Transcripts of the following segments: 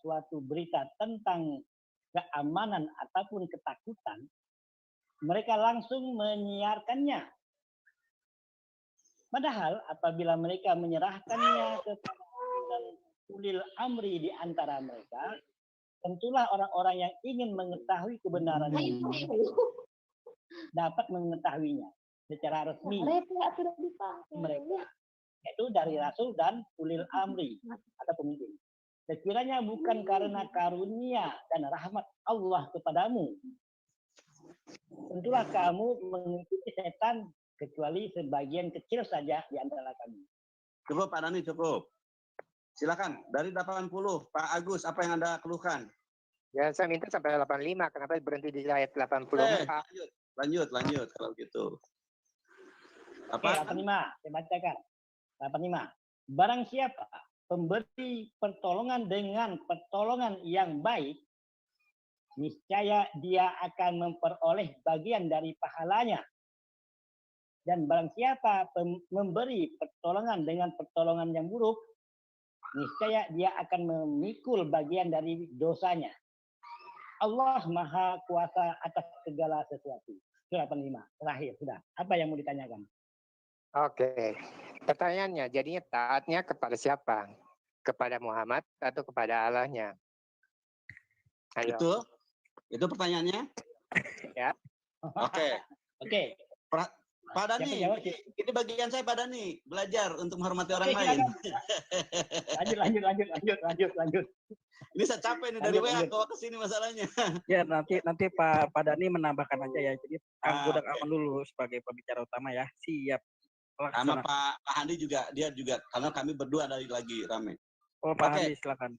suatu berita tentang keamanan ataupun ketakutan, mereka langsung menyiarkannya. Padahal apabila mereka menyerahkannya kepada ulil amri di antara mereka, tentulah orang-orang yang ingin mengetahui kebenaran itu dapat mengetahuinya secara resmi mereka, yaitu dari Rasul dan ulil amri atau pemimpin. Sekiranya bukan karena karunia dan rahmat Allah kepadamu, tentulah kamu mengikuti setan kecuali sebagian kecil saja di antara kami. Cukup Pak Dhani, cukup. Silakan dari 80, Pak Agus, apa yang Anda keluhkan? Ya, saya minta sampai 85, kenapa berhenti di ayat 84? Lanjut kalau gitu. Apa? 85, saya bacakan. 85. Barang siapa pemberi pertolongan dengan pertolongan yang baik, niscaya dia akan memperoleh bagian dari pahalanya. Dan barang siapa memberi pertolongan dengan pertolongan yang buruk, niscaya dia akan memikul bagian dari dosanya. Allah Maha Kuasa atas segala sesuatu. Surah 85. Terakhir sudah. Apa yang mau ditanyakan? Oke. Pertanyaannya, jadinya taatnya kepada siapa? Kepada Muhammad atau kepada Allahnya? Ayo. Itu pertanyaannya? Ya. Oke. Pak Dhani, ini bagian saya Pak Dhani, belajar untuk menghormati orang lain. Lanjut. Ini saya capek nih dari WA ke sini masalahnya. Ya nanti Pak Dhani menambahkan aja ya. Jadi Kang Budak Aman dulu sebagai pembicara utama ya. Siap. Sama Pak Handi juga, dia juga, karena kami berdua dari lagi rame. Oh Pak Handi silakan.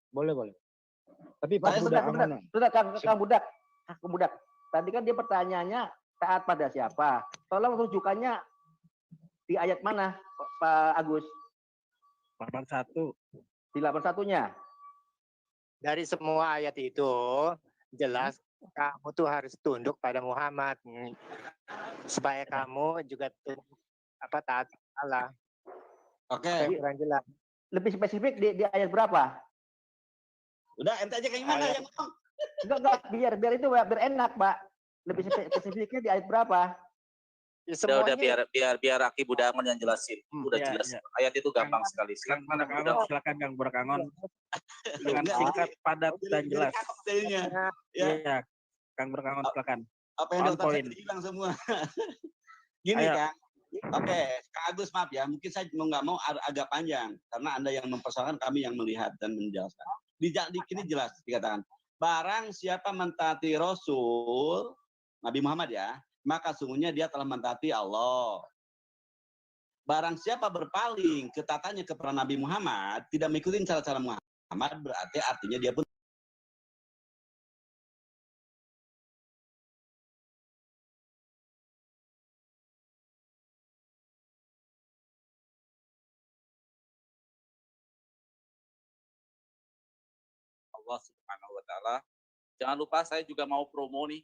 Boleh. Tapi Pak sudah Kang Budak. Tadi kan dia pertanyaannya taat pada siapa? Tolong rujukannya di ayat mana, Pak Agus? 81. Di 81-nya. Dari semua ayat itu jelas kamu tuh harus tunduk pada Muhammad supaya kamu juga taat Allah. Oke. Jelas. Lebih spesifik di ayat berapa? Udah, ente aja kayak mana yang ngomong? Enggak, biar itu biar enak, Pak. Lebih spesifiknya di ayat berapa? Ya, udah biar Aki Budangon yang jelasin. Udah jelas. Ya. Ayat itu gampang sekali. Silakan Kang Budangon. Dengan singkat, padat dan jelas. Iya, Kang Budangon silakan. Apa yang di otak saya hilang semua. Gini Kang. Oke, Kak Agus maaf ya, mungkin saya nggak mau agak panjang karena Anda yang mempersoalkan, kami yang melihat dan menjelaskan. Di sini jelas dikatakan, barang siapa mentaati Rasul Nabi Muhammad ya, maka sungguhnya dia telah mentaati Allah. Barang siapa berpaling ketatannya kepada Nabi Muhammad, tidak mengikuti cara-cara Muhammad, berarti artinya dia pun Allah Subhanahu wa Ta'ala. Jangan lupa saya juga mau promo nih,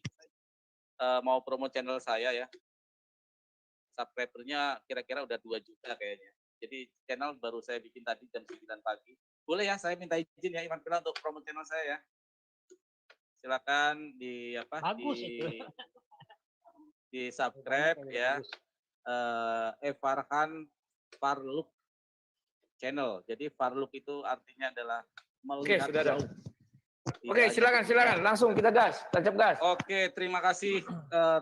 mau promo channel saya ya. Subscribernya kira-kira udah 2 juta kayaknya. Jadi channel baru saya bikin tadi jam 9 pagi. Boleh ya, saya minta izin ya Iman Pila untuk promo channel saya ya. Silakan di subscribe ya. Farhan Farluk channel. Jadi Farluk itu artinya adalah melihat jauh. Oke, silakan. Langsung kita gas, tancap gas. Oke, terima kasih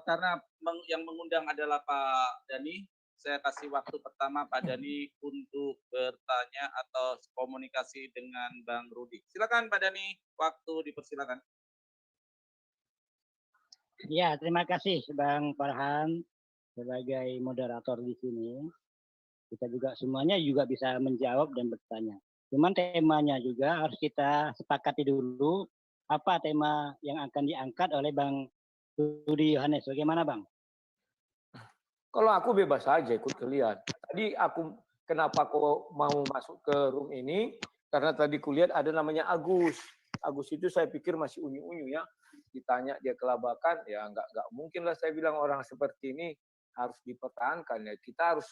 karena yang mengundang adalah Pak Dhani. Saya kasih waktu pertama Pak Dhani untuk bertanya atau komunikasi dengan Bang Rudi. Silakan Pak Dhani, waktu dipersilakan. Ya, terima kasih Bang Farhan sebagai moderator di sini. Kita juga semuanya juga bisa menjawab dan bertanya. Cuman temanya juga harus kita sepakati dulu apa tema yang akan diangkat oleh Bang Rudi Yohanes. Bagaimana Bang? Kalau aku bebas aja ikut kalian. Tadi kenapa kok mau masuk ke room ini? Karena tadi kulihat ada namanya Agus. Agus itu saya pikir masih unyu-unyu ya. Ditanya dia kelabakan, ya nggak mungkin lah saya bilang orang seperti ini harus dipertahankan ya. Kita harus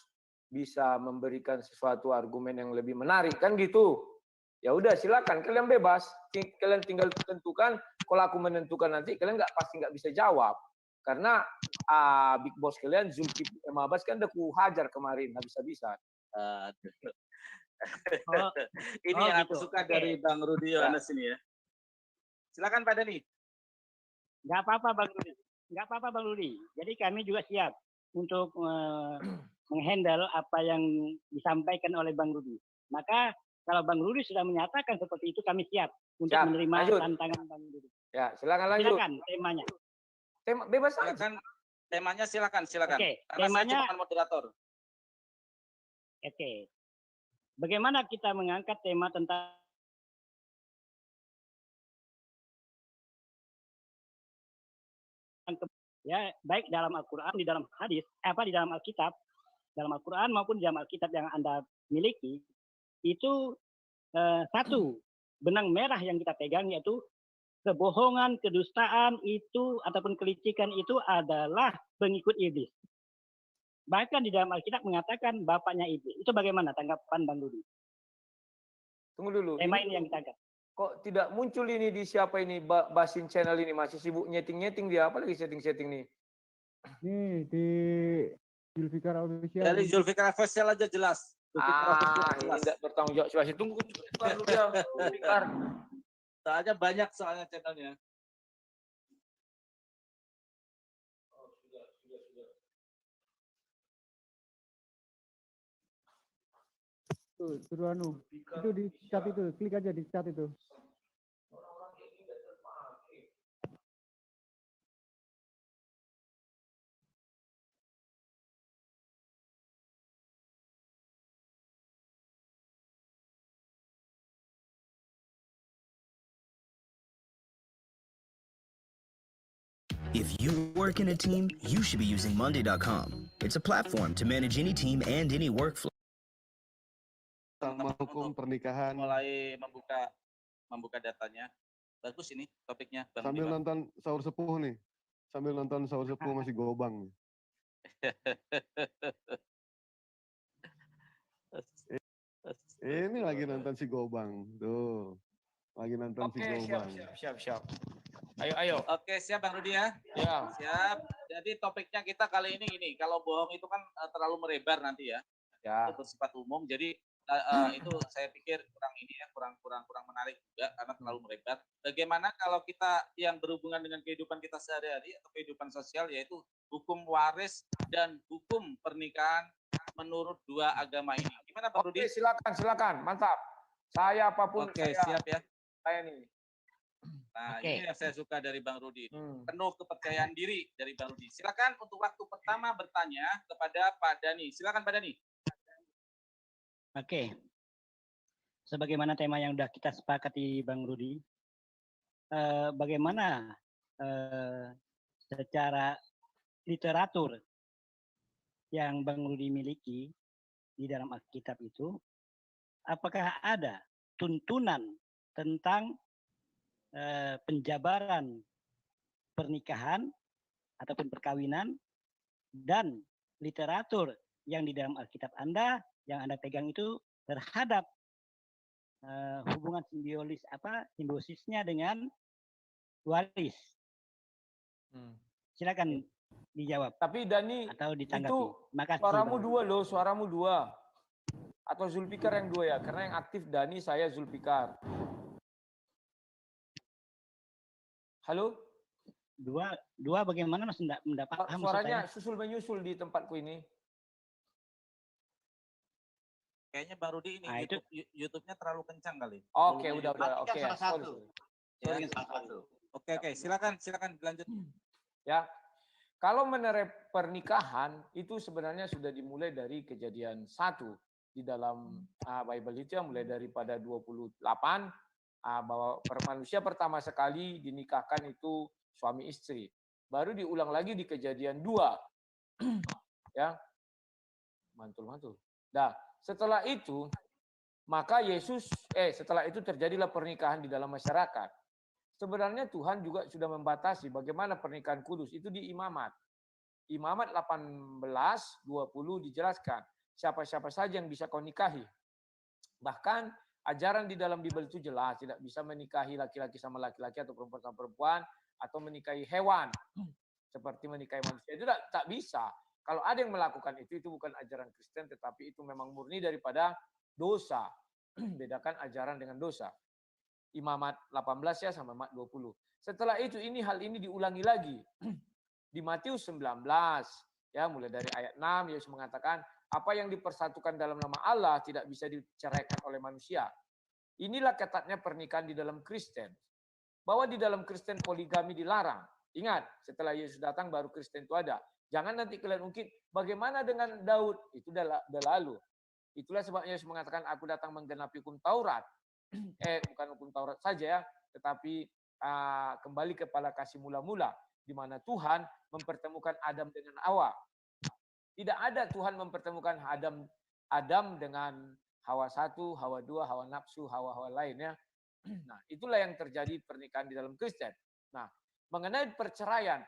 bisa memberikan sesuatu argumen yang lebih menarik kan gitu. Ya udah silakan, kalian bebas. Kalian tinggal tentukan. Kalau aku menentukan nanti, kalian pasti nggak bisa jawab. Karena big boss kalian Zulkifli M. Abbas kan udah ku hajar kemarin habis-habisan. Ini yang aku suka dari Bang Rudi Yohanes ini ya. Silakan Pak Dani. Nggak apa-apa Bang Rudi. Nggak apa-apa Bang Rudi. Jadi kami juga siap untuk menghandle apa yang disampaikan oleh Bang Rudi. Maka kalau Bang Rudi sudah menyatakan seperti itu, kami siap untuk menerima tantangan Bang Rudi. Ya, silakan lanjut. Silakan temanya. Tema bebas silakan. Temanya silakan. Oke, karena temanya saya cuma moderator. Oke. Bagaimana kita mengangkat tema tentang ya baik dalam Al-Qur'an, di dalam hadis, di dalam Alkitab, dalam Al-Qur'an maupun di dalam Alkitab yang Anda miliki, itu satu benang merah yang kita pegang yaitu kebohongan, kedustaan itu ataupun kelicikan itu adalah pengikut iblis. Bahkan di dalam Alkitab mengatakan bapaknya iblis. Itu bagaimana tanggapan Bang Rudi? Tunggu dulu. Tema ini yang kita angkat. Kok tidak muncul ini di siapa ini Basin channel ini, masih sibuk nyeting-nyeting dia, apa lagi setting-setting nih? Di Zulfikar Official. Dari Zulfikar Official aja jelas. Ini tidak bertanggung jawab. Coba tunggu dulu ya, Zulfikar. Soalnya banyak channelnya. Suruh itu di chat itu, klik aja di chat itu. If you work in a team, you should be using Monday.com. It's a platform to manage any team and any workflow. Sama hukum pernikahan. Mulai membuka datanya. Bagus ini topiknya. Sambil nonton sahur sepuh nih. Sambil nonton sahur sepuh masih gobang. Ini lagi nonton si Gobang. Tuh. Lagi nonton si Gobang. Siap. Ayo. Oke, siap Bang Rudi ya? Ya. Siap. Jadi topiknya kita kali ini gini, kalau bohong itu kan terlalu merebar nanti ya. Ya. Itu bersifat umum. Jadi itu saya pikir kurang menarik juga karena terlalu merebar. Bagaimana kalau kita yang berhubungan dengan kehidupan kita sehari-hari atau kehidupan sosial, yaitu hukum waris dan hukum pernikahan menurut dua agama ini. Gimana Pak Rudi? Oke, silakan. Mantap. Saya apapun. Oke, siap ya. Saya nih. Nah, ini yang saya suka dari Bang Rudi. Penuh kepercayaan diri dari Bang Rudi. Silakan untuk waktu pertama bertanya kepada Pak Dani. Silakan Pak Dani. Oke. Sebagaimana tema yang sudah kita sepakati Bang Rudi, bagaimana secara literatur yang Bang Rudi miliki di dalam Alkitab itu, apakah ada tuntunan tentang penjabaran pernikahan ataupun perkawinan dan literatur yang di dalam Alkitab Anda yang Anda pegang itu terhadap hubungan simbiosisnya dengan waris. Silakan dijawab. Tapi Dani atau ditanggapi. Itu makasih. Suaramu dua. Atau Zulfikar yang dua ya? Karena yang aktif Dani, saya Zulfikar. Halo? Dua bagaimana Mas mendapat suaranya susul menyusul di tempatku ini. Kayaknya Bang Rudi ini YouTube-nya terlalu kencang kali. Oke, udah. Oke. Oke, silakan dilanjut. Ya. Kalau mengenai pernikahan itu sebenarnya sudah dimulai dari Kejadian 1 di dalam Bible itu yang mulai daripada 28 bahwa manusia pertama sekali dinikahkan itu suami istri. Baru diulang lagi di Kejadian 2. Ya. Mantul. Nah, setelah itu maka setelah itu terjadilah pernikahan di dalam masyarakat. Sebenarnya Tuhan juga sudah membatasi bagaimana pernikahan kudus itu di Imamat. Imamat 18:20 dijelaskan siapa-siapa saja yang bisa kau nikahi. Bahkan Ajaran di dalam Bible itu jelas, tidak bisa menikahi laki-laki sama laki-laki atau perempuan sama perempuan, atau menikahi hewan seperti menikahi manusia. Itu tak bisa. Kalau ada yang melakukan itu bukan ajaran Kristen, tetapi itu memang murni daripada dosa. Bedakan ajaran dengan dosa. Imamat 18 ya sama Imamat 20. Setelah itu hal ini diulangi lagi. Di Matius 19 ya, mulai dari ayat 6 Yesus mengatakan apa yang dipersatukan dalam nama Allah tidak bisa diceraikan oleh manusia. Inilah ketatnya pernikahan di dalam Kristen. Bahwa di dalam Kristen poligami dilarang. Ingat, setelah Yesus datang baru Kristen itu ada. Jangan nanti kalian ungkit bagaimana dengan Daud, itu udah lalu. Itulah sebabnya Yesus mengatakan aku datang menggenapi hukum Taurat. Bukan hukum Taurat saja ya, tetapi kembali kepada kasih mula-mula, di mana Tuhan mempertemukan Adam dengan Hawa. Tidak ada Tuhan mempertemukan Adam dengan Hawa 1, Hawa 2, Hawa nafsu, Hawa lainnya. Nah, itulah yang terjadi pernikahan di dalam Kristen. Nah, mengenai perceraian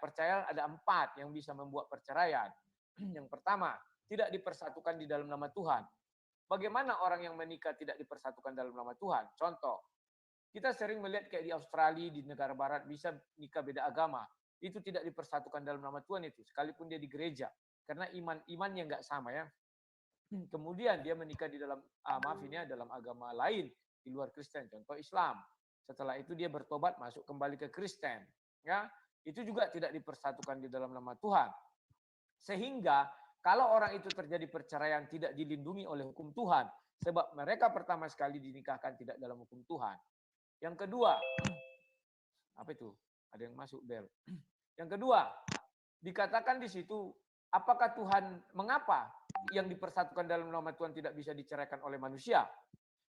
ada 4 yang bisa membuat perceraian. Yang pertama, tidak dipersatukan di dalam nama Tuhan. Bagaimana orang yang menikah tidak dipersatukan dalam nama Tuhan? Contoh, kita sering melihat kayak di Australia, di negara barat, bisa nikah beda agama. Itu tidak dipersatukan dalam nama Tuhan itu, sekalipun dia di gereja. Karena imannya nggak sama ya. Kemudian dia menikah di dalam, dalam agama lain, di luar Kristen, contoh Islam. Setelah itu dia bertobat, masuk kembali ke Kristen. Ya, itu juga tidak dipersatukan di dalam nama Tuhan. Sehingga kalau orang itu terjadi perceraian tidak dilindungi oleh hukum Tuhan, sebab mereka pertama sekali dinikahkan tidak dalam hukum Tuhan. Yang kedua, apa itu? Ada yang masuk bel. Yang kedua, dikatakan di situ, apakah Tuhan, mengapa yang dipersatukan dalam nama Tuhan tidak bisa diceraikan oleh manusia?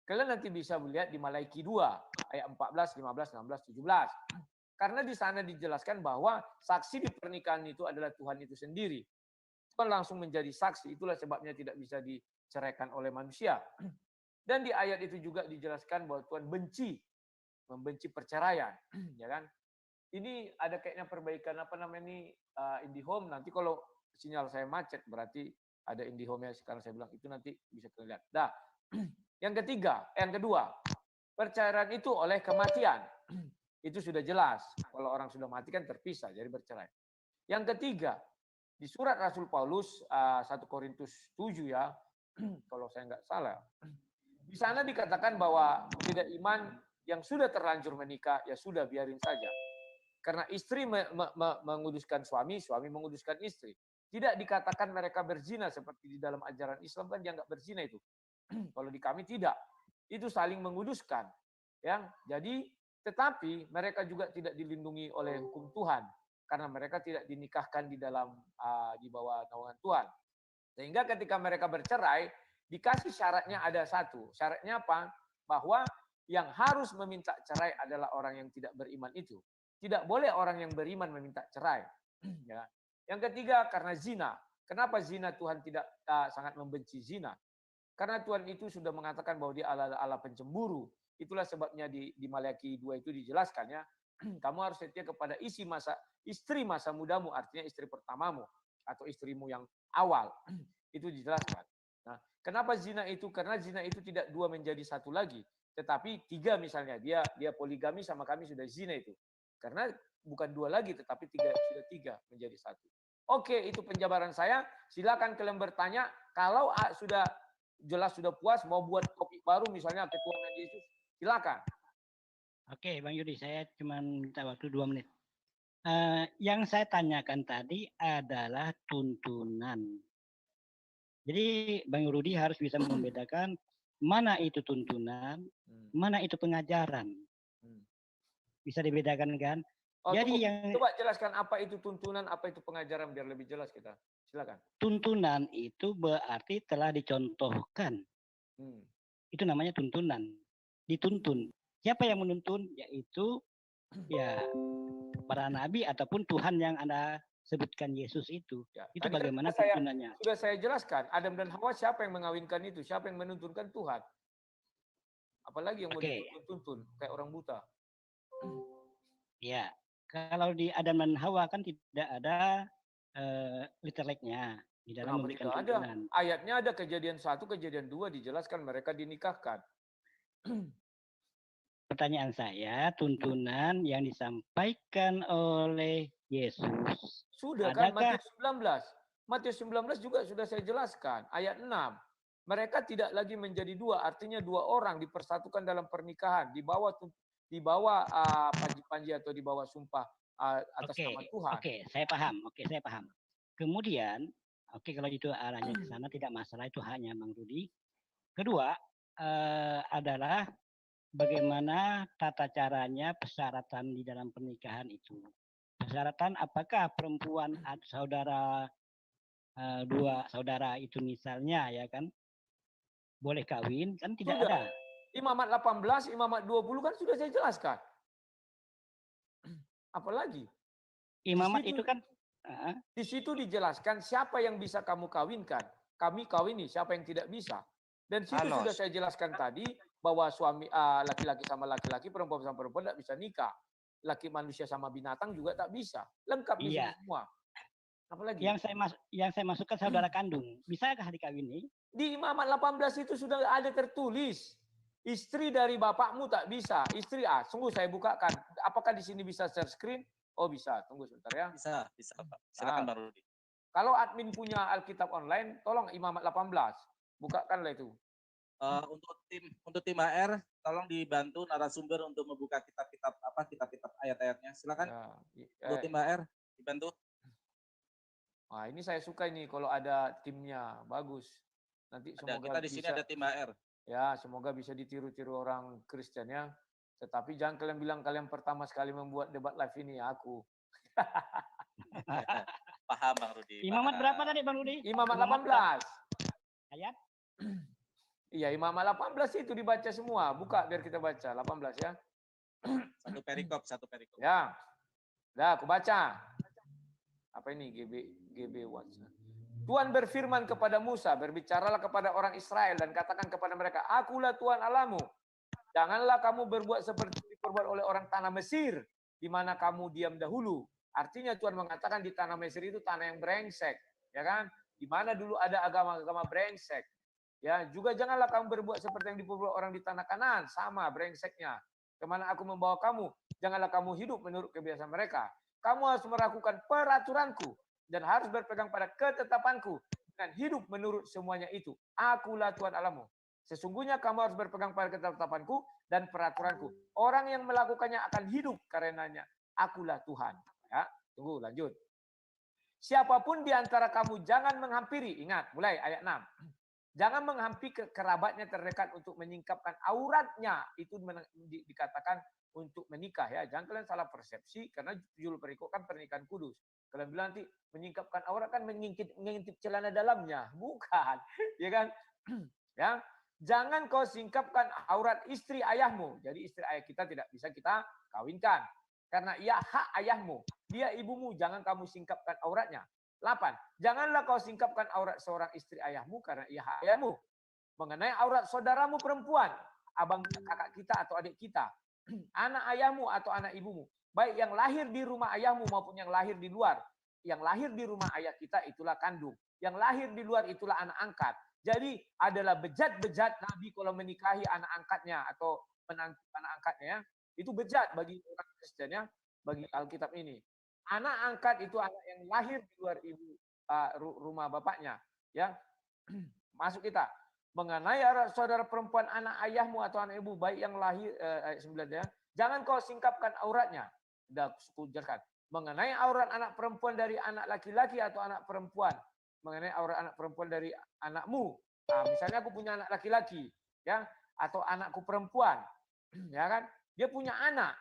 Kalian nanti bisa melihat di Malaiki 2, ayat 14, 15, 16, 17. Karena di sana dijelaskan bahwa saksi di pernikahan itu adalah Tuhan itu sendiri. Tuhan langsung menjadi saksi, itulah sebabnya tidak bisa diceraikan oleh manusia. Dan di ayat itu juga dijelaskan bahwa Tuhan membenci perceraian, ya kan? Ini ada kayaknya perbaikan IndiHome. Nanti kalau sinyal saya macet berarti ada IndiHome-nya. Sekarang saya bilang itu nanti bisa terlihat. Nah, yang kedua, perceraian itu oleh kematian. Itu sudah jelas. Kalau orang sudah mati kan terpisah, jadi bercerai. Yang ketiga, di surat Rasul Paulus 1 Korintus 7 ya, kalau saya nggak salah. Di sana dikatakan bahwa tidak iman yang sudah terlanjur menikah, ya sudah biarin saja. Karena istri menguduskan suami, suami menguduskan istri. Tidak dikatakan mereka berzina seperti di dalam ajaran Islam kan dia nggak berzina itu. Kalau di kami tidak. Itu saling menguduskan. Ya, jadi tetapi mereka juga tidak dilindungi oleh hukum Tuhan karena mereka tidak dinikahkan di bawah naungan Tuhan. Sehingga ketika mereka bercerai, dikasih syaratnya ada satu. Syaratnya apa? Bahwa yang harus meminta cerai adalah orang yang tidak beriman itu. Tidak boleh orang yang beriman meminta cerai. Ya. Yang ketiga, karena zina. Kenapa zina Tuhan tidak sangat membenci zina? Karena Tuhan itu sudah mengatakan bahwa dia Allah pencemburu. Itulah sebabnya di Malaiki 2 itu dijelaskan ya, kamu harus setia kepada istri masa mudamu, artinya istri pertamamu atau istrimu yang awal. Itu dijelaskan. Nah, kenapa zina itu? Karena zina itu tidak 2 menjadi 1 lagi, tetapi 3 misalnya. Dia poligami sama kami sudah zina itu. Karena bukan 2 lagi, tetapi sudah 3 menjadi 1. Oke, itu penjabaran saya. Silakan kalian bertanya. Kalau sudah jelas sudah puas, mau buat topik baru misalnya ketuhanan Yesus, silakan. Oke, Bang Yudi, saya cuma minta waktu 2 menit. Yang saya tanyakan tadi adalah tuntunan. Jadi Bang Rudi harus bisa membedakan mana itu tuntunan, mana itu pengajaran. Bisa dibedakan kan? Jadi coba jelaskan apa itu tuntunan, apa itu pengajaran biar lebih jelas kita. Silakan. Tuntunan itu berarti telah dicontohkan. Itu namanya tuntunan. Dituntun. Siapa yang menuntun? Yaitu ya para nabi ataupun Tuhan yang Anda sebutkan Yesus itu. Ya, itu bagaimana tuntunannya? Sudah saya jelaskan. Adam dan Hawa siapa yang mengawinkan itu? Siapa yang menuntunkan? Tuhan. Apalagi yang mau dituntun kayak orang buta. Ya, kalau di Adam dan Hawa kan tidak ada literalnya di dalam memberikan tuntunan. Ayatnya ada kejadian 1, kejadian 2 dijelaskan mereka dinikahkan. Pertanyaan saya, tuntunan yang disampaikan oleh Yesus. Sudah kan Adakah Matius 19. Matius 19 juga sudah saya jelaskan. Ayat 6. Mereka tidak lagi menjadi dua. Artinya dua orang dipersatukan dalam pernikahan. Di bawah panji-panji atau di bawah sumpah atas nama Tuhan. Saya paham. Saya paham. Kemudian, kalau itu arahnya ke sana tidak masalah, itu hanya Bang Rudi. Kedua adalah bagaimana tata caranya persyaratan di dalam pernikahan itu. Persyaratan apakah perempuan dua saudara itu misalnya ya kan boleh kawin, kan tidak Sudah. ada. Imamat 18, Imamat 20 kan sudah saya jelaskan. Apalagi? Imamat itu kan di situ dijelaskan siapa yang bisa kamu kawinkan. Kami kawini, siapa yang tidak bisa. Dan situ sudah saya jelaskan tadi bahwa suami laki-laki sama laki-laki, perempuan sama perempuan tidak bisa nikah. Laki manusia sama binatang juga tak bisa. Lengkap di sini semua. Apalagi? Yang saya masukkan saudara kandung. Bisakah dikawini? Di Imamat 18 itu sudah ada tertulis. Istri dari bapakmu tak bisa. Istri sungguh saya bukakan. Apakah di sini bisa share screen? Oh bisa. Tunggu sebentar ya. Bisa Pak. Silakan Bang Rudi. Kalau admin punya Alkitab online, tolong Imamat 18. Bukakanlah itu. Untuk tim HR, tolong dibantu narasumber untuk membuka kitab-kitab ayat-ayatnya. Silakan. Untuk tim HR dibantu. Wah, ini saya suka ini kalau ada timnya, bagus. Nanti semoga kita di sini ada tim HR. Ya, semoga bisa ditiru-tiru orang Kristen ya. Tetapi jangan kalian bilang kalian pertama sekali membuat debat live ini ya, aku. Paham Bang Rudi. Imamat berapa tadi Bang Rudi? Imamat 18. Ayat? Iya, Imamat 18 itu dibaca semua. Buka biar kita baca 18 ya. Satu perikop. Ya. Dah, aku baca. Apa ini GB WhatsApp. Tuhan berfirman kepada Musa, berbicaralah kepada orang Israel dan katakan kepada mereka, akulah Tuhan Allahmu. Janganlah kamu berbuat seperti diperbuat oleh orang tanah Mesir, di mana kamu diam dahulu. Artinya Tuhan mengatakan di tanah Mesir itu tanah yang brengsek, ya kan? Di mana dulu ada agama-agama brengsek. Ya, juga janganlah kamu berbuat seperti yang diperbuat orang di tanah Kanaan, sama brengseknya. Kemana aku membawa kamu, janganlah kamu hidup menurut kebiasaan mereka. Kamu harus melakukan peraturanku dan harus berpegang pada ketetapanku dan hidup menurut semuanya itu. Akulah Tuhan Allahmu. Sesungguhnya kamu harus berpegang pada ketetapanku dan peraturanku. Orang yang melakukannya akan hidup karenanya. Akulah Tuhan. Ya, tunggu lanjut. Siapapun di antara kamu jangan menghampiri. Ingat, mulai ayat 6. Jangan menghampiri kerabatnya terdekat untuk menyingkapkan auratnya. Itu dikatakan untuk menikah ya. Jangan kalian salah persepsi karena judul perikop kan pernikahan kudus. Kalian bilang nanti menyingkapkan aurat kan mengintip celana dalamnya. Bukan. Ya kan? Ya. Jangan kau singkapkan aurat istri ayahmu. Jadi istri ayah kita tidak bisa kita kawinkan. Karena ia hak ayahmu. Dia ibumu. Jangan kamu singkapkan auratnya. 8. Janganlah kau singkapkan aurat seorang istri ayahmu karena ia hak ayahmu. Mengenai aurat saudaramu perempuan. Abang kakak kita atau adik kita. Anak ayahmu atau anak ibumu. Baik yang lahir di rumah ayahmu maupun yang lahir di luar. Yang lahir di rumah ayah kita itulah kandung. Yang lahir di luar itulah anak angkat. Jadi adalah bejat-bejat Nabi kalau menikahi anak angkatnya atau menantu anak angkatnya. Itu bejat bagi orang Kristen ya. Bagi Alkitab ini. Anak angkat itu anak yang lahir di luar rumah bapaknya. Ya, masuk kita. Mengenai saudara perempuan anak ayahmu atau anak ibu baik yang lahir ayat 9 ya. Jangan kau singkapkan auratnya. Sudah kujelaskan. Mengenai aurat anak perempuan dari anak laki-laki atau anak perempuan. Mengenai aurat anak perempuan dari anakmu. Nah, misalnya aku punya anak laki-laki, ya, atau anakku perempuan, ya kan? Dia punya anak,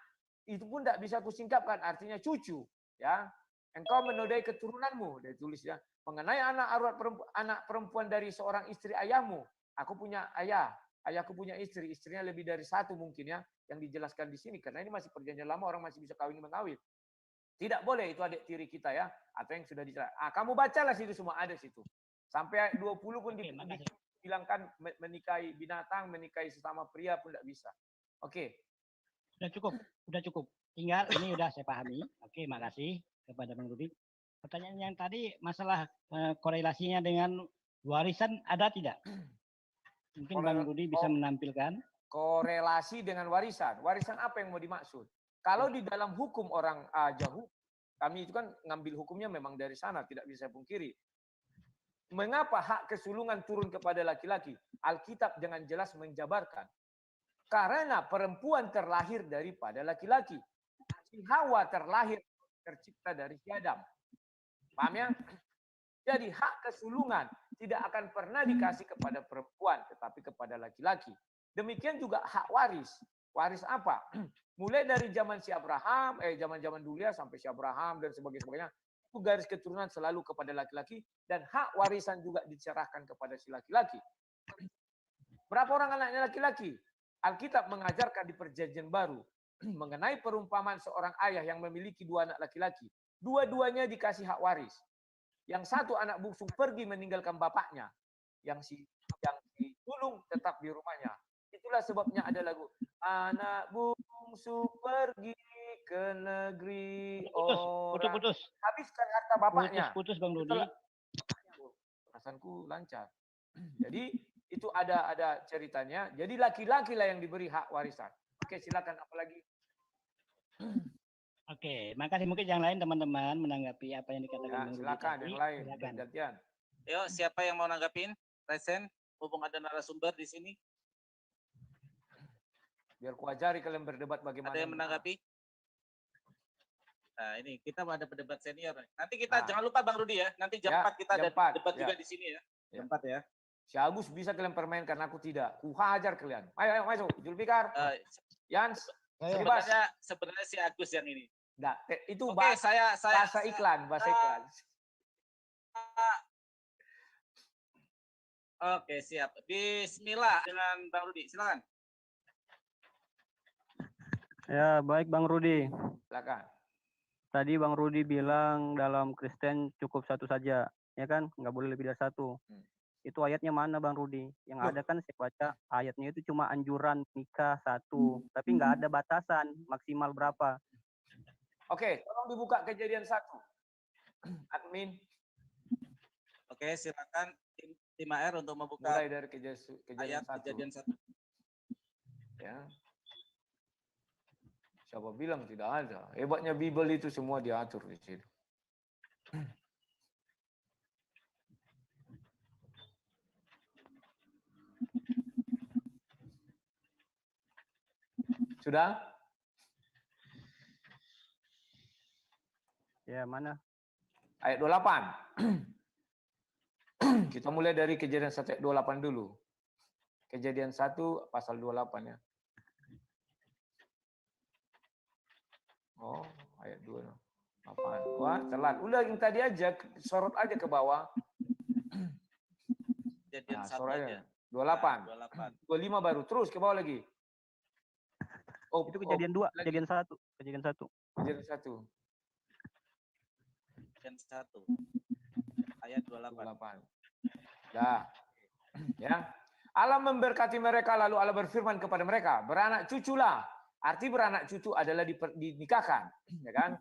itu pun tidak bisa kusingkapkan, artinya cucu, ya. Engkau menodai keturunanmu, dia tulis ya. Mengenai anak perempuan dari seorang istri ayahmu, aku punya ayah, ayahku punya istri, istrinya lebih dari satu mungkin ya, yang dijelaskan di sini karena ini masih perjanjian lama, orang masih bisa kawin mengawin. Tidak boleh, itu adik tiri kita ya, atau yang sudah dijelaskan. Kamu bacalah situ semua ada situ. Sampai 20 pun dibilangkan menikahi binatang, menikahi sesama pria pun tidak bisa. Oke. Sudah cukup. Tinggal ini sudah saya pahami. Oke, makasih kepada Bang Rudi. Pertanyaan yang tadi masalah korelasinya dengan warisan ada tidak? Mungkin Bang Rudi bisa menampilkan. korelasi dengan warisan. Warisan apa yang mau dimaksud? Kalau di dalam hukum orang jauh, kami itu kan ngambil hukumnya memang dari sana, tidak bisa pungkiri. Mengapa hak kesulungan turun kepada laki-laki? Alkitab dengan jelas menjabarkan. Karena perempuan terlahir daripada laki-laki. Si Hawa tercipta dari si Adam. Paham ya? Jadi hak kesulungan tidak akan pernah dikasih kepada perempuan, tetapi kepada laki-laki. Demikian juga hak waris. Waris apa? Mulai dari zaman si Abraham, zaman-zaman dulu ya, sampai si Abraham dan sebagainya. Itu garis keturunan selalu kepada laki-laki. Dan hak warisan juga diserahkan kepada si laki-laki. Berapa orang anaknya laki-laki? Alkitab mengajarkan di Perjanjian Baru mengenai perumpamaan seorang ayah yang memiliki 2 anak laki-laki. Dua-duanya dikasih hak waris. Yang satu anak bungsu pergi meninggalkan bapaknya. Yang si sulung tetap di rumahnya. Itulah sebabnya ada lagu anak bungsu pergi ke negeri orang. Putus. Habiskan harta bapaknya. Putus Bang Rudi. Perasaanku lancar. Jadi itu ada ceritanya. Jadi laki-laki lah yang diberi hak warisan. Oke, silakan apalagi. Oke, makasih. Mungkin yang lain teman-teman menanggapi apa yang dikatakan Bang Rudi Silakan tadi. yang lain. Silakan. Gantian. Yuk, siapa yang mau nanggapin? Resen, mumpung ada narasumber di sini. Biar ku ajari kalian berdebat bagaimana. Ada yang menanggapi? Nah, ini kita ada pendebat senior. Nanti kita jangan lupa Bang Rudi ya. Nanti jam 4 kita ada debat juga di sini ya. Jam 4 ya. Si Agus bisa kalian permainkan, aku tidak. Ku hajar kalian. Ayo masuk. Julfikar. Yans. Sebenarnya si Agus yang ini. Enggak, itu bahasa iklan. Oke, siap. Bismillah dengan Bang Rudi. Silakan. Ya, baik Bang Rudi. Silakan. Tadi Bang Rudi bilang dalam Kristen cukup satu saja, ya kan? Nggak boleh lebih dari satu. Itu ayatnya mana Bang Rudi? Yang ada kan saya baca ayatnya itu cuma anjuran nikah satu, tapi nggak ada batasan maksimal berapa. Oke, tolong dibuka Kejadian 1. Admin. Oke, silakan tim AR untuk membuka mulai dari Kejadian 1. Kejadian 1. Ya. Siapa bilang tidak ada? Hebatnya Bible itu semua diatur di situ. Sudah? Ya, mana? Ayat 28. Kita mulai dari Kejadian 1 ayat 28 dulu. Kejadian 1 pasal 28 ya. Oh, ayat 28. Wah, telat. Udah yang tadi aja, sorot aja ke bawah. Kejadian 1 sorot aja. 28. 25 baru. Terus ke bawah lagi. Oh, itu kejadian 2, kejadian 1. Kejadian 1. Kejadian 1. Kejadian 1. Ayat 28. Dah. Ya. Allah memberkati mereka lalu Allah berfirman kepada mereka, beranak cuculah. Arti beranak cucu adalah dinikahkan, ya kan?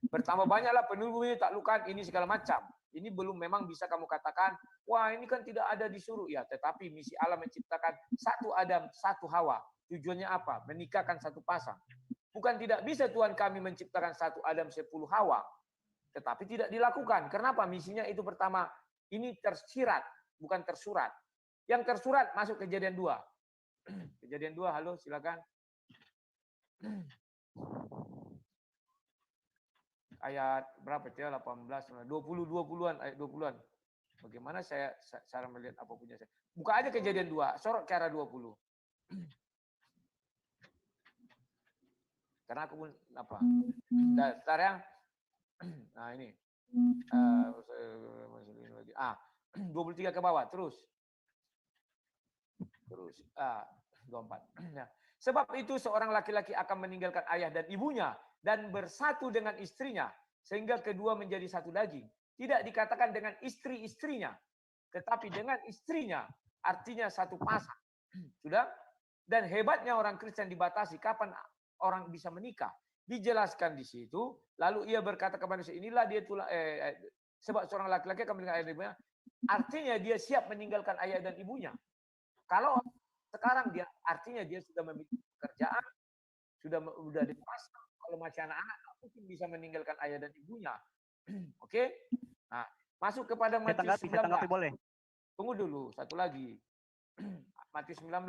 Bertambah banyaklah penduduk ini taklukan ini segala macam. Ini belum memang bisa kamu katakan, wah ini kan tidak ada disuruh ya. Tetapi misi Allah menciptakan satu Adam, satu Hawa. Tujuannya apa? Menikahkan satu pasang. Bukan tidak bisa Tuhan kami menciptakan satu Adam 10 Hawa. Tetapi tidak dilakukan. Kenapa? Misinya itu pertama, ini tersirat, bukan tersurat. Yang tersurat masuk Kejadian 2. Kejadian 2, halo silakan. Ayat berapa ya? 18, 20-an, ayat 20-an. Bagaimana saya cara melihat apa punya saya? Buka aja Kejadian 2, sorot ke arah 20. Karena aku pun apa? Bentar ya. Nah ini. 23 ke bawah, terus. 24. Nah, sebab itu seorang laki-laki akan meninggalkan ayah dan ibunya dan bersatu dengan istrinya sehingga kedua menjadi satu daging. Tidak dikatakan dengan istri-istrinya, tetapi dengan istrinya, artinya satu pasang. Sudah? Dan hebatnya orang Kristen dibatasi kapan orang bisa menikah. Dijelaskan di situ, lalu ia berkata kepada saya, inilah dia tulang sebab seorang laki-laki akan meninggalkan ayah dan ibunya, artinya dia siap meninggalkan ayah dan ibunya. Kalau Sekarang dia artinya dia sudah memiliki pekerjaan, sudah dewasa. Kalau masih anak-anak mungkin bisa meninggalkan ayah dan ibunya. Oke? Nah, masuk kepada Matius 19. Saya tanggapi boleh. Tunggu dulu, satu lagi. Matius 19.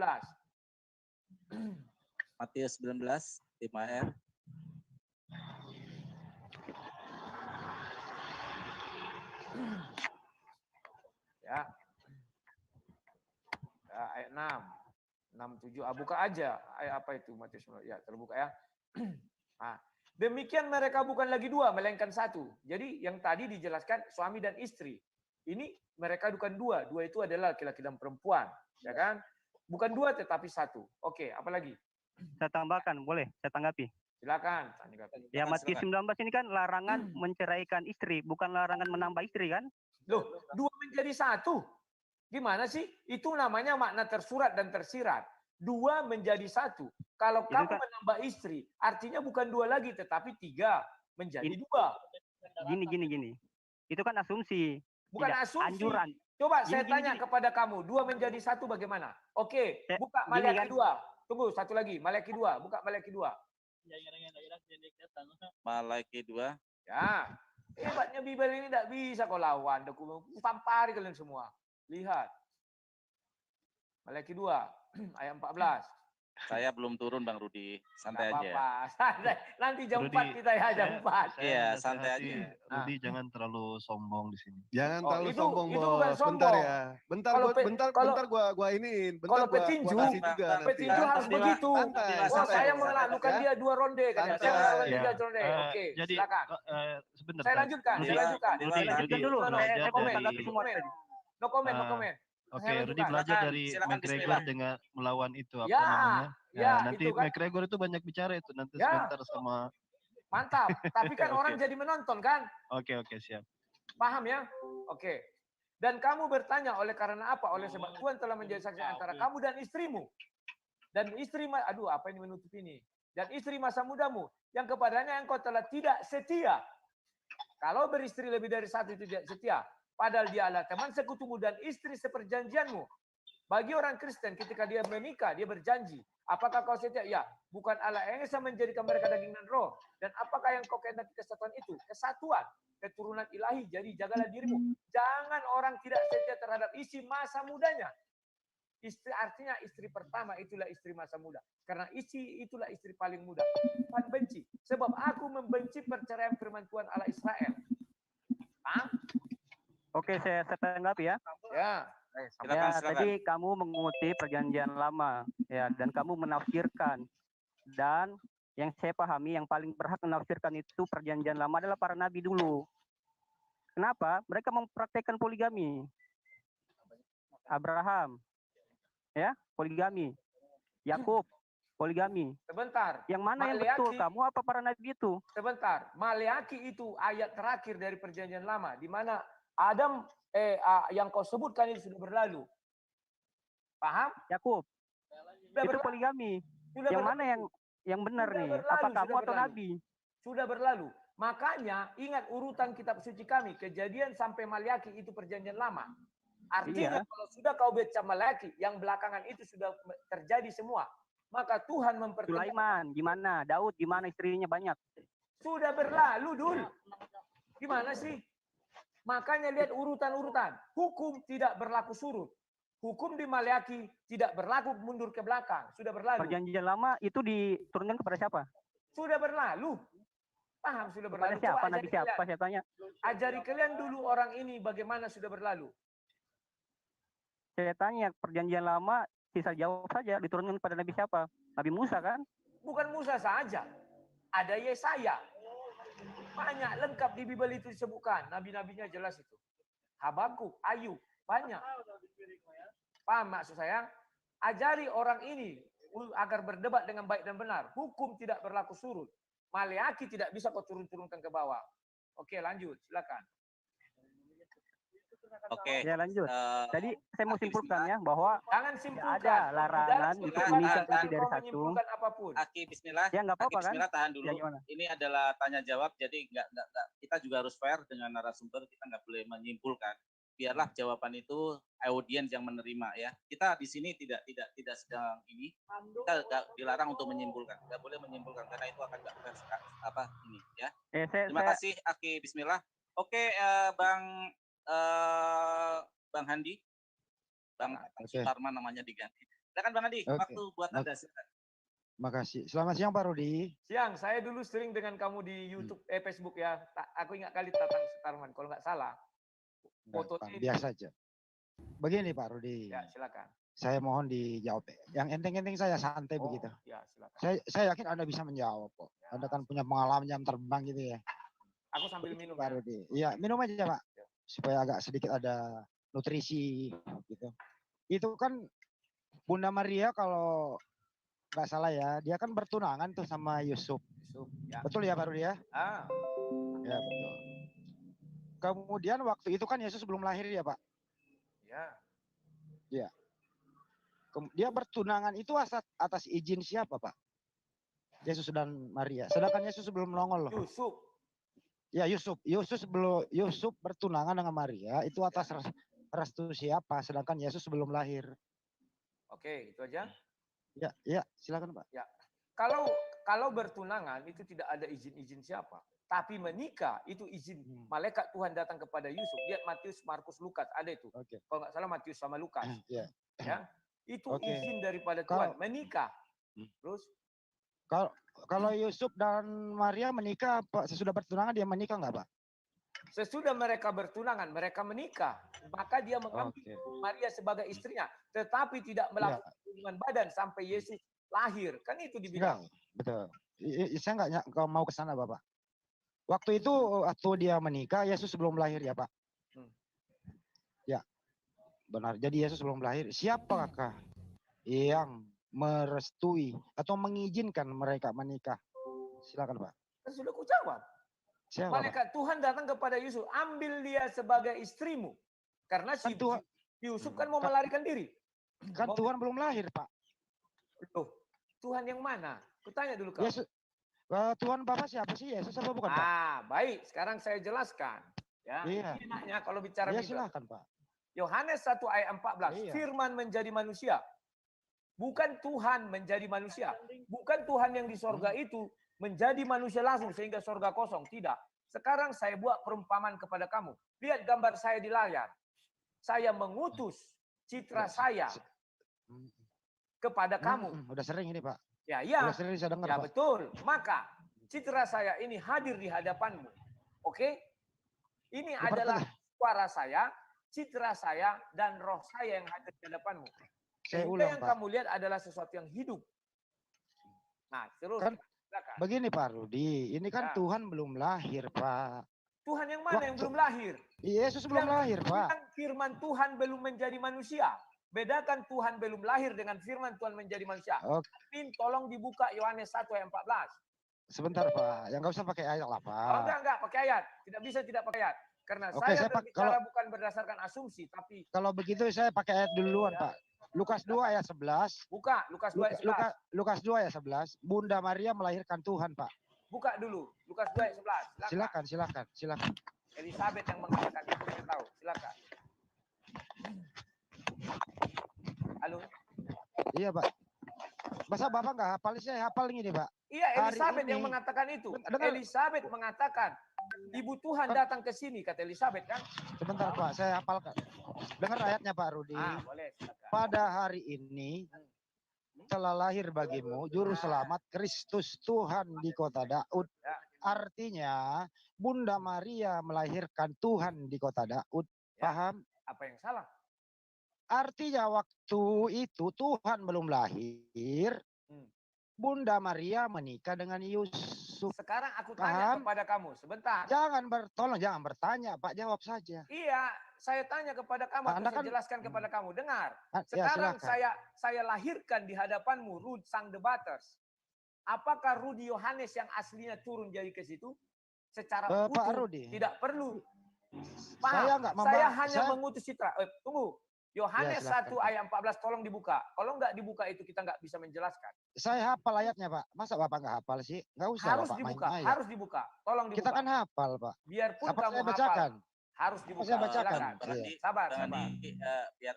Matius 19, 5R. Ya. Ya, ayat 6. 6, 7. Buka aja. Ayat apa itu? Matius 19. Ya, terbuka ya. Nah, demikian mereka bukan lagi dua, melainkan satu. Jadi yang tadi dijelaskan suami dan istri. Ini mereka bukan dua. Dua itu adalah laki-laki dan perempuan. Ya kan? Bukan dua tetapi satu. Oke, apa lagi? Saya tambahkan, boleh? Saya tanggapi. Silakan. Ya, Matius 19 ini kan larangan menceraikan istri, bukan larangan menambah istri kan? Loh, dua menjadi satu. Gimana sih? Itu namanya makna tersurat dan tersirat. Dua menjadi satu. Kalau Itu kamu kan- menambah istri, artinya bukan dua lagi, tetapi tiga menjadi Ini- dua. Gini. Itu kan asumsi. Bukan Tidak, asumsi. anjuran. Coba Gini, saya gini, tanya gini. kepada kamu, dua menjadi satu bagaimana? Oke, buka gini Maliaki kan. 2. Tunggu, satu lagi. Maliaki 2. Buka Maliaki 2. Malaikat 2. Ya. Hebatnya Bible ini tidak bisa kau lawan. Tampari kalian semua. Lihat. Maliaki 2. Ayat 14. Saya belum turun Bang Rudi, santai Nggak aja. apa-apa. Santai. Nanti jam 4 Rudi, kita ya, jam 4. Iya, santai aja. Rudi jangan terlalu sombong di sini. Jangan Oh, terlalu itu- sombong, itu Bos. bukan Bentar sombong. ya. Bentar, Kalau bentar gua iniin. Bentar Kalau gua petinju, kasih juga nanti. petinju harus begitu. Santai, Oh, santai, saya Bos. menaklukkan Ya. dia 2 ronde. Kan? Santai. Saya menaklukkan Ya. 3 ronde. Oke, Jadi, silakan. sebentar. Saya lanjutkan. Rudi, Saya lanjutkan. Rudi, Saya lanjutkan Rudi dulu. belajar No comment. dari- No comment. No comment. No comment. Oke, Saya Rudi lanjutkan. belajar dari Silakan, McGregor bismillah. dengan melawan itu apa Ya, namanya? ya, Nanti itu kan. McGregor itu banyak bicara itu nanti Ya. sebentar sama. Mantap. Tapi kan Oke. orang jadi menonton kan? Oke, siap. Paham ya? Oke. Dan kamu bertanya oleh karena apa? Oleh sebab Tuhan telah menjadi saksi antara kamu dan istrimu. Dan istri, aduh apa ini menutup ini? Dan istri masa mudamu yang kepadanya engkau telah tidak setia. Kalau beristri lebih dari satu itu tidak setia. Padahal dia adalah teman sekutumu dan istri seperjanjianmu. Bagi orang Kristen ketika dia menikah, dia berjanji. Apakah kau setia? Ya. Bukan Allah yang bisa menjadikan mereka daging dan roh. Dan apakah yang kau kehendaki kesatuan itu? Kesatuan. Keturunan ilahi. Jadi jagalah dirimu. Jangan orang tidak setia terhadap isi masa mudanya. Istri artinya istri pertama itulah istri masa muda. Karena itulah istri paling muda. Tuhan benci. Sebab aku membenci perceraian firman Tuhan Allah Israel. Paham? Oke, saya tanggapi ya. Ya. Ya, tadi kamu mengutip perjanjian lama, ya, dan kamu menafsirkan. Dan yang saya pahami, yang paling berhak menafsirkan itu perjanjian lama adalah para nabi dulu. Kenapa? Mereka mempraktekkan poligami. Abraham, ya, poligami. Yakub, poligami. Sebentar. Yang mana yang betul? Maleaki- Kamu apa para nabi itu? Sebentar. Maleaki itu ayat terakhir dari perjanjian lama. Di mana Adam yang kau sebutkan itu sudah berlalu. Paham? Yakub. Sudah Itu berlalu. poligami. Sudah Yang berlalu. mana yang benar Sudah nih? berlalu, Apa sudah kamu atau berlalu. nabi? Sudah berlalu. Makanya ingat urutan kitab suci kami. Kejadian sampai Maleaki itu perjanjian lama. Artinya Iya. kalau sudah kau baca Maleaki, yang belakangan itu sudah terjadi semua. Maka Tuhan mempertegas. Sulaiman, gimana? Daud, gimana istrinya banyak? Sudah berlalu, Dul. Gimana sih? Makanya lihat urutan-urutan. Hukum tidak berlaku surut. Hukum di Maleaki tidak berlaku mundur ke belakang. Sudah berlalu. Perjanjian lama itu diturunkan kepada siapa? Sudah berlalu. Paham sudah Kepada berlalu. siapa? Coba Nabi ajari siapa? kalian. Saya tanya. Ajari kalian dulu orang ini bagaimana sudah berlalu. Saya tanya perjanjian lama, sisa jawab saja. Diturunkan kepada Nabi siapa? Nabi Musa kan? Bukan Musa saja. Ada Yesaya. Banyak lengkap di Bible itu disebutkan. Nabi-nabinya jelas itu. Habakuk, Ayub, banyak. Paham maksud saya? Ajari orang ini agar berdebat dengan baik dan benar. Hukum tidak berlaku surut. Maleaki tidak bisa kau turun-turunkan ke bawah. Oke, lanjut. Silakan. Oke. Ya lanjut. Tadi saya mau Aki, simpulkan bismillah. ya bahwa Jangan tidak simpulkan. ada larangan Tidak untuk silakan menikah Anda lebih dari kau satu. menyimpulkan apapun. Aki Bismillah. Ya nggak Aki apa-apa kan? Bismillah tahan dulu. Ya gimana? Ini adalah tanya jawab, jadi nggak kita juga harus fair dengan narasumber. Kita nggak boleh menyimpulkan. biarlah jawaban itu audiens yang menerima ya. Kita di sini tidak sedang ini. Kita dilarang untuk menyimpulkan. Tidak boleh menyimpulkan karena itu akan ini ya. Terima kasih Aki. Bismillah. Oke, Bang Handi. Bang Sutarman namanya diganti. Silakan Bang Handi, waktu buat Anda. Silakan. Makasih. Selamat siang Pak Rudi. Siang, saya dulu sering dengan kamu di YouTube, Facebook ya. Aku ingat kali Tatang Sutarman, kalau nggak salah. Fotonya biasa aja. Begini Pak Rudi. Ya, silakan. Saya mohon dijawab. Yang enteng-enteng saya santai begitu. Ya, silakan. Saya yakin Anda bisa menjawab kok. Anda kan punya pengalaman jam terbang gitu ya. Aku sambil minum. Pak Rudi. Iya, minum aja Pak. Supaya agak sedikit ada nutrisi gitu. Itu kan Bunda Maria kalau nggak salah ya, dia kan bertunangan tuh sama Yusuf. Ya. Betul ya Pak Rudi ya? Ya betul. Kemudian waktu itu kan Yesus belum lahir ya Pak? Ya. Ya. Dia bertunangan itu atas izin siapa Pak? Yesus dan Maria. Sedangkan Yesus belum nongol loh. Yusuf. Ya Yusuf bertunangan dengan Maria itu atas restu siapa? Sedangkan Yesus belum lahir. Oke, itu aja. Ya, silakan Pak. Ya. Kalau bertunangan itu tidak ada izin-izin siapa. Tapi menikah itu izin malaikat Tuhan datang kepada Yusuf. Lihat Matius, Markus, Lukas ada itu. Kalau nggak salah Matius sama Lukas. Ya. Itu izin daripada Tuhan menikah. Terus kalau Yusuf dan Maria menikah, Pak, sesudah bertunangan dia menikah nggak Pak? Sesudah mereka bertunangan, mereka menikah. Maka dia mengambil Maria sebagai istrinya. Tetapi tidak melakukan hubungan badan sampai Yesus lahir. Kan itu dibilang. Betul. Saya nggak mau ke sana Bapak. Waktu itu waktu dia menikah, Yesus belum lahir ya Pak? Ya, benar. Jadi Yesus belum lahir. Siapakah yang merestui atau mengizinkan mereka menikah? Silakan Pak. Kan sudah ku jawab. Siapa, Malaikat Tuhan datang kepada Yusuf, ambil dia sebagai istrimu. Karena si Yusuf kan mau melarikan diri. Kan Tuhan belum lahir Pak. Loh, Tuhan yang mana? Kutanya dulu kau. Tuhan Bapak siapa sih? Yesus apa bukan Pak? Baik. Sekarang saya jelaskan. Ya, enaknya kalau bicara silakan Pak. Yohanes 1 ayat 14. Firman menjadi manusia. Bukan Tuhan menjadi manusia. Bukan Tuhan yang di sorga itu menjadi manusia langsung sehingga sorga kosong. Tidak. Sekarang saya buat perumpamaan kepada kamu. Lihat gambar saya di layar. Saya mengutus citra saya kepada kamu. Udah sering ini Pak. Ya. Udah sering saya dengar, ya Pak. betul. Maka citra saya ini hadir di hadapanmu. Oke? Ini adalah suara saya, citra saya, dan roh saya yang hadir di hadapanmu. Sehingga yang kamu lihat adalah sesuatu yang hidup. Nah, terus. Begini Pak Rudi, ini kan Tuhan belum lahir Pak. Tuhan yang mana yang belum lahir? Yesus belum lahir Pak. Firman Tuhan belum menjadi manusia. Bedakan Tuhan belum lahir dengan firman Tuhan menjadi manusia. Tolong dibuka Yohanes 1 ayat 14. Sebentar Pak, yang nggak usah pakai ayat lah Pak. Enggak, pakai ayat. Tidak bisa tidak pakai ayat. Karena saya berbicara bukan berdasarkan asumsi, tapi... Kalau begitu saya pakai ayat duluan Pak. Lukas 2 ayat 11. Buka, Lukas 2 ayat 11. Lukas 2 ayat 11. Bunda Maria melahirkan Tuhan, Pak. Buka dulu, Lukas 2 ayat 11. Silakan. Elizabeth yang mengatakan itu, saya tahu. Silakan. Halo? Iya, Pak. Masa Bapak nggak hafal? Saya hafal ini, Pak. Iya, Elizabeth yang mengatakan itu. Elizabeth mengatakan, Ibu Tuhan datang ke sini, kata Elizabeth kan? Sebentar, Pak. Saya hafalkan. Dengar ayatnya, Pak Rudi. Boleh, pada hari ini telah lahir bagimu juru selamat Kristus Tuhan di kota Daud. Artinya Bunda Maria melahirkan Tuhan di kota Daud. Paham? Apa yang salah? Artinya waktu itu Tuhan belum lahir. Bunda Maria menikah dengan Yusuf. Sekarang aku tanya kepada kamu, sebentar. Jangan bertanya, Pak, jawab saja. Iya, saya tanya kepada kamu, saya jelaskan kepada kamu. Dengar. Sekarang saya lahirkan di hadapanmu Ruth sang debaters. Apakah Rudi Yohanes yang aslinya turun jadi ke situ? Secara utuh, Pak Rudi. Tidak perlu. Saya hanya mengutus citra. Tunggu. Yohanes 1 ayat 14 tolong dibuka. Kalau nggak dibuka itu kita nggak bisa menjelaskan. Saya hafal ayatnya, Pak. Masa Bapak nggak hafal sih? Nggak usah, harus Bapak dibuka, main harus dibuka. Tolong dibuka. Kita kan hafal, Pak. Biarpun apa kamu saya bacakan? Harus dibuka. Saya bacakan. Silakan. Bang Andi, Sabar, Bang sabar. Andi,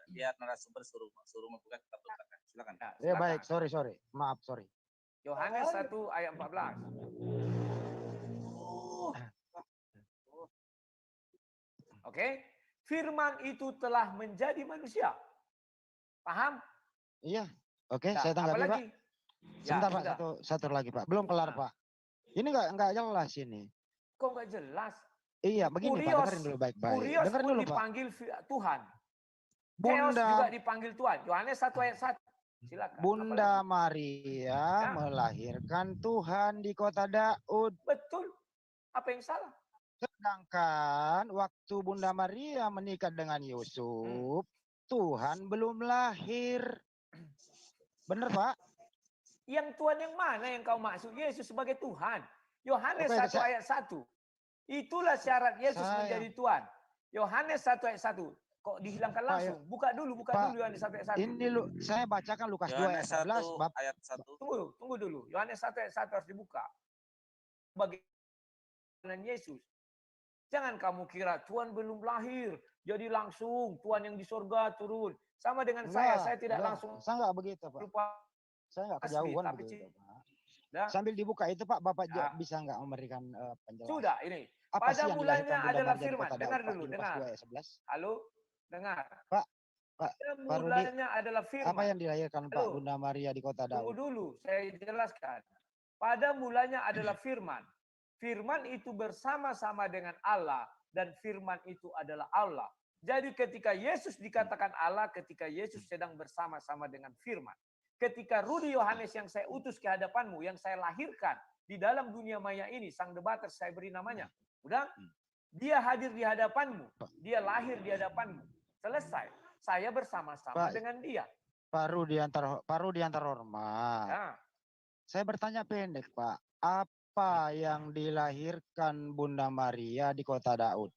biar narasumber suruh membuka, kita bukakan. Silakan. Ya, Ya silakan. baik, sorry. Maaf, sorry. Yohanes 1 ayat 14. Oke, firman itu telah menjadi manusia. Paham? Iya. Oke, Nah, saya tanggapi, Pak. apalagi? Sebentar, Ya, Pak. sudah. Satu lagi, Pak. Belum kelar, Pak. Ini nggak jelas ini. Kok nggak jelas? Iya, begini, Pak. Kurios, Dengerin dulu baik-baik. Kurios Dengerin pun dulu, Pak. dipanggil Tuhan. Chaos Bunda, juga dipanggil Tuhan. Yohanes 1 ayat 1. Silakan. Bunda Maria melahirkan Tuhan di kota Daud. Betul. Apa yang salah? Sedangkan waktu Bunda Maria menikah dengan Yusuf, Tuhan belum lahir. Benar, Pak? Yang Tuhan yang mana yang kau maksud? Yesus sebagai Tuhan. Yohanes Oke, 1 ayat 1. Itulah syarat Yesus menjadi Tuhan. Yohanes 1 ayat 1. Kok dihilangkan langsung? Buka dulu Yohanes 1 ayat 1. Ini saya bacakan Lukas 2 ayat 11. Ayat 1. Tunggu dulu. Yohanes 1 ayat 1 harus dibuka. Bagaimana Yesus? Jangan kamu kira Tuhan belum lahir. Jadi langsung Tuhan yang di surga turun. Sama dengan saya tidak langsung. Saya nggak begitu, Pak. Saya nggak kejauhan tapi begitu, Pak. Sambil dibuka itu, Pak, Bapak bisa nggak memberikan penjelasan? Sudah, ini. Apa Pada mulanya adalah firman. Dengar dulu, dengar. Halo, dengar. Pak, pada Pak Rudi, mulanya adalah firman. apa yang dilahirkan Pak Bunda Maria di kota Daud? Tunggu dulu, saya jelaskan. Pada mulanya adalah firman. Firman itu bersama-sama dengan Allah dan firman itu adalah Allah. Jadi ketika Yesus dikatakan Allah, ketika Yesus sedang bersama-sama dengan firman. Ketika Rudi Yohanes yang saya utus ke hadapanmu, yang saya lahirkan di dalam dunia maya ini, sang debater saya beri namanya. Udah? Dia hadir di hadapanmu. Dia lahir di hadapanmu. Selesai. Saya bersama-sama dengan dia. Pak Rudiantar Hormat. Ya. Saya bertanya pendek, Pak. Apa yang dilahirkan Bunda Maria di kota Daud?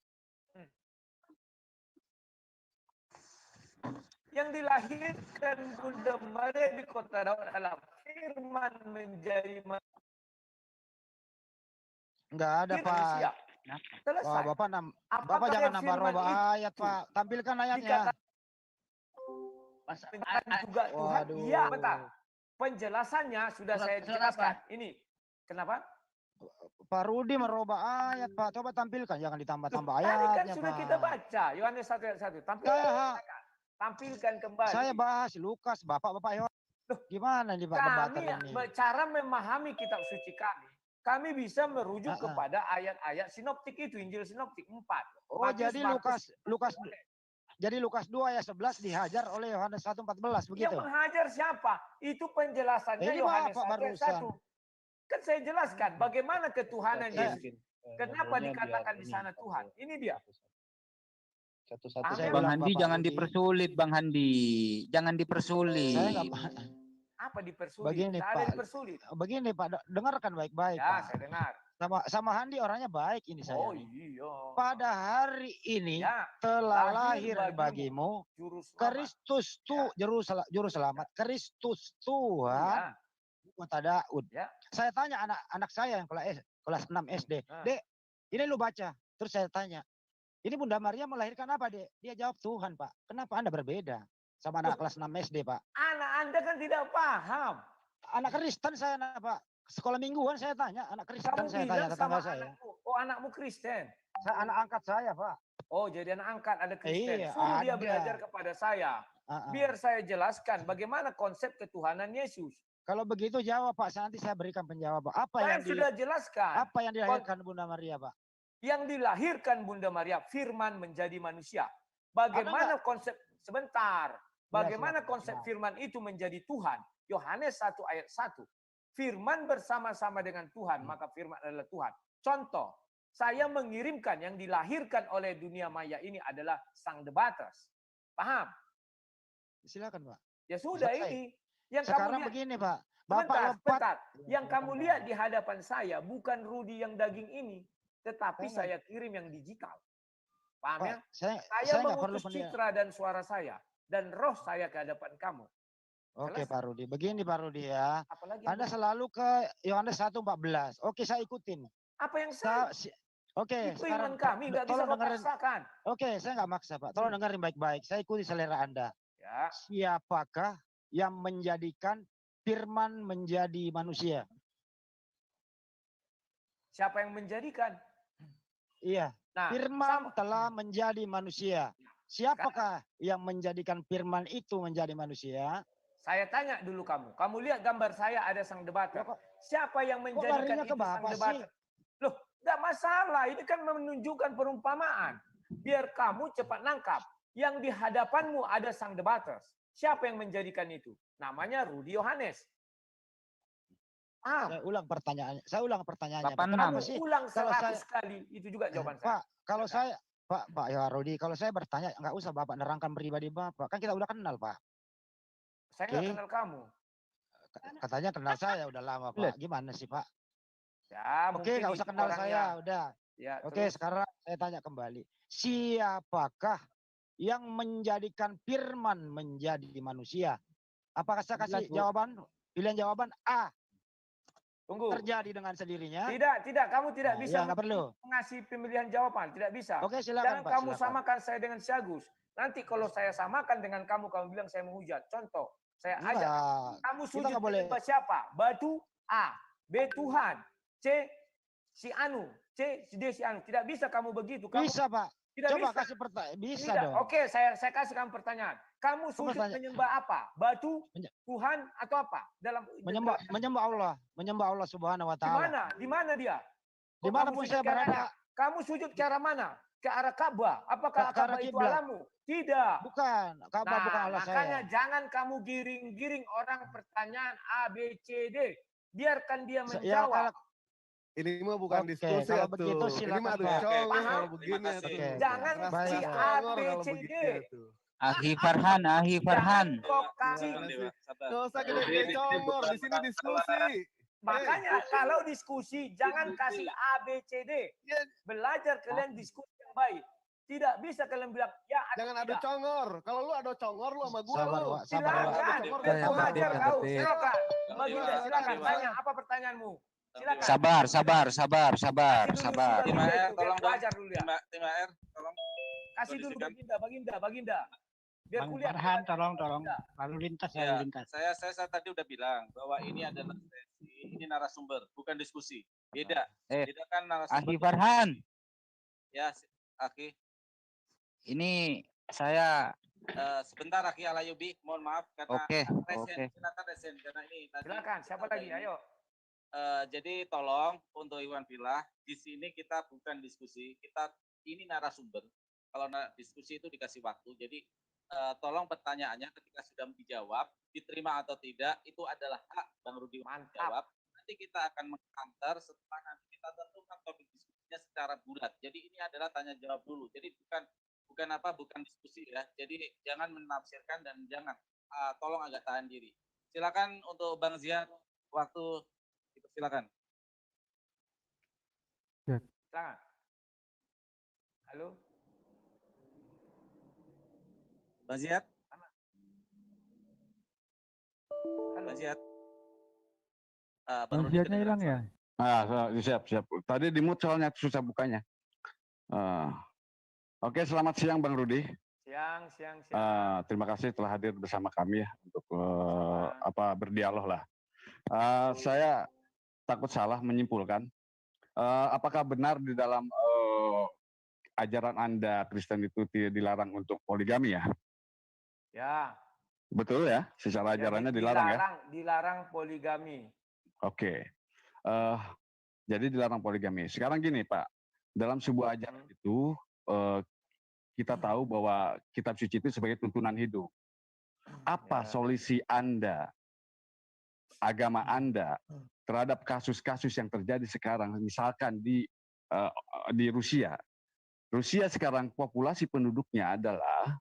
Yang dilahirkan Bunda Maria di kota Daud adalah firman menjadi manusia. Enggak ada, Pak. Selesai. Wah, Bapak jangan nambah-nambah ayat, Pak. Tampilkan ayatnya. Juga Tuhan. Iya, bentar. Penjelasannya sudah saya jelaskan. Ini. Kenapa? Pak Rudi merubah ayat, Pak. Coba tampilkan, jangan ditambah-tambah ayatnya, Tadi kan Pak. sudah kita baca. Yohanes 1 ayat 1. Tampilkan kembali. Saya bahas Lukas, Bapak-Bapak. Gimana nih Pak debater ini? Cara memahami kitab suci kami bisa merujuk kepada ayat-ayat sinoptik itu, Injil sinoptik 4. Oh, jadi Lukas 2 ayat 11 dihajar oleh Yohanes 1:14 begitu. Yang menghajar siapa? Itu penjelasannya ini Yohanes Bapak 1 ayat 1. Kan saya jelaskan bagaimana ketuhanan Yesus. Kenapa dikatakan di sana Tuhan? Ini dia. Bang Handi jangan dipersulit, Bang Handi. Jangan dipersulit. Saya apa dipersulit? Begini, Tidak ada Pak. dipersulit. Begini Pak, dengarkan baik-baik. Ya, Pak. saya dengar. Sama Handi orangnya baik ini saya. Oh iya. Pada hari ini telah lahir bagimu Kristus juru selamat, Kristus Tuhan di kota Daud. Saya tanya anak saya yang kelas 6 SD, Dek, ini lu baca. Terus saya tanya, ini Bunda Maria melahirkan apa, Dek? Dia jawab Tuhan, Pak. Kenapa Anda berbeda sama anak kelas 6 SD, Pak? Anak Anda kan tidak paham. Anak Kristen saya, Pak. Sekolah mingguan saya tanya, anak Kristen Kamu saya bilang tanya sama tetangga saya. anakmu Kristen. Anak angkat saya, Pak. Oh, jadi anak angkat ada Kristen. Iya, Suruh dia ada. belajar kepada saya. Biar saya jelaskan bagaimana konsep ketuhanan Yesus. Kalau begitu jawab, Pak. Nanti saya berikan penjawaban. Saya sudah jelaskan. Apa yang dilahirkan Bunda Maria, Pak? Yang dilahirkan Bunda Maria, firman menjadi manusia. Bagaimana konsep, sebentar. Bagaimana konsep firman itu menjadi Tuhan? Yohanes 1 ayat 1. Firman bersama-sama dengan Tuhan, maka firman adalah Tuhan. Contoh, saya mengirimkan yang dilahirkan oleh dunia maya ini adalah sang debaters. Paham? Silakan, Pak. Ya sudah Selesai. ini. Yang Sekarang kamu lihat, begini, Pak. Sebentar. Yang kamu lihat di hadapan saya bukan Rudi yang daging ini, tetapi saya kirim yang digital. Paham ya? Saya mengutus citra dan suara saya dan roh saya ke hadapan kamu. Oke, Pak Rudi. Begini, Pak Rudi ya. Apalagi Anda selalu ke Yohanes 1:14. Oke, saya ikutin. Apa yang salah? Oke, Itu sekarang iman kami nggak bisa tolong kau dengerin. paksakan. Oke, saya nggak maksa, Pak. Tolong dengerin baik-baik. Saya ikuti selera Anda. Ya. Siapakah yang menjadikan firman menjadi manusia? Siapa yang menjadikan? Iya. Nah, Firman telah menjadi manusia. Siapakah yang menjadikan firman itu menjadi manusia? Saya tanya dulu kamu. Kamu lihat gambar saya ada sang debater. Siapa yang menjadikan larinya itu ke sang Bapak debater? Loh, enggak masalah. Ini kan menunjukkan perumpamaan. Biar kamu cepat nangkap. Yang di hadapanmu ada sang debater. Siapa yang menjadikan itu? Namanya Rudi Yohanes. Saya ulang pertanyaannya. Saya ulang pertanyaannya. Bapak Pak. Kenapa enam. sih? Ulang Kalau 100 kali. Itu juga jawaban saya. Pak, kalau saya Pak ya Rudi, kalau saya bertanya nggak usah Bapak nerangkan pribadi Bapak. Kan kita udah kenal, Pak. Saya nggak kenal kamu. Katanya kenal saya udah lama, Pak. Gimana sih, Pak? Ya, Oke, nggak usah kenal saya, udah. Ya, Oke, sekarang saya tanya kembali. Siapakah yang menjadikan firman menjadi manusia? Apakah saya kasih jawaban? Pilihan jawaban A. Tunggu. Terjadi dengan sendirinya. Tidak. Kamu tidak bisa nggak perlu. mengasih pemilihan jawaban. Tidak bisa. Oke, silakan, Jangan Pak, kamu silakan. samakan saya dengan si Agus. Nanti kalau saya samakan dengan kamu bilang saya menghujat. Contoh, saya Enggak, ajak. Kamu kita sujud nggak boleh. menyembah siapa? Batu A. B Tuhan. C si Anu. C si D si Anu. Tidak bisa kamu begitu. Kamu Bisa, Pak. Tidak Coba bisa. kasih pertanyaan. Bisa Tidak. dong. Oke, saya kasih kamu pertanyaan. Kamu sujud menyembah apa? Batu, Tuhan, atau apa? Menyembah Allah Subhanahu wa Di taala. mana? Di mana dia? Di Kok mana kamu pun sujud saya ke arahnya? berada. Kamu sujud ke arah mana? Ke arah Ka'bah. Apakah Ke arah Ka'bah itu kiblat. alamu? Tidak. Bukan. Ka'bah bukan Allah makanya saya. jangan kamu giring-giring orang pertanyaan A, B, C, D. Biarkan dia Ya, menjawab. Ini mah bukan Oke, diskusi kalau atuh. begitu Ini silakan, mah adu Pak. congor Paham? kalau begini Terima kasih. atuh. Jangan Keras si keras A, congor B, kalau C, D. begini atuh. Akhi Farhan. Jangan kok kasih. Nggak usah gede-gede congor, di sini diskusi. Makanya kalau diskusi jangan kasih A, B, C, D. Belajar kalian diskusi yang baik. Tidak bisa kalian bilang ya jangan adu congor. Kalau lu adu congor lu sama gua Sabar, lu. Wak, sabar, Wak. Silakan. Biar aku ajar kau. Silakan. Baginda silakan tanya apa pertanyaanmu. Silakan. Sabar. Tim AR tolong dong. Ajar dulu ya. Tim AR tolong. Kasih dulu Baginda. Biar Bang kuliah. Farhan, tolong. Lalu lintas. Saya tadi udah bilang bahwa ini adalah sesi, ini narasumber, bukan diskusi. Beda. Beda kan narasumber. Akhi Farhan. Ya, Akhi. Ini saya Sebentar Akhi Alayubi, mohon maaf karena Oke. silakan resen karena ini tadi. Silakan, siapa lagi? Ayo. Jadi tolong untuk Iwan Villa, di sini kita bukan diskusi, kita ini narasumber. Kalau diskusi itu dikasih waktu. Jadi tolong pertanyaannya ketika sudah dijawab, diterima atau tidak, itu adalah hak Bang Rudi untuk menjawab. Nanti kita akan meng-counter setelah nanti kita tentukan topik diskusinya secara bulat. Jadi ini adalah tanya jawab dulu. Jadi bukan diskusi ya. Jadi jangan menafsirkan dan jangan tolong agak tahan diri. Silakan untuk Bang Ziad, waktu silakan. Silakan. Halo. Bang Ziad? Bang Ziad? Bang Ziadnya hilang ya? Siap. Tadi di mute soalnya susah bukanya. Oke, selamat siang Bang Rudi. Siang. Terima kasih telah hadir bersama kami ya untuk berdialog lah. Saya takut salah menyimpulkan. Apakah benar di dalam ajaran Anda Kristen itu dilarang untuk poligami ya? Ya. Betul ya, secara ajarannya dilarang ya? Dilarang poligami. Oke. Jadi dilarang poligami. Sekarang gini Pak, dalam sebuah ajaran itu kita tahu bahwa kitab suci itu sebagai tuntunan hidup. Apa solusi Anda, agama Anda terhadap kasus-kasus yang terjadi sekarang, misalkan di Rusia. Rusia sekarang populasi penduduknya adalah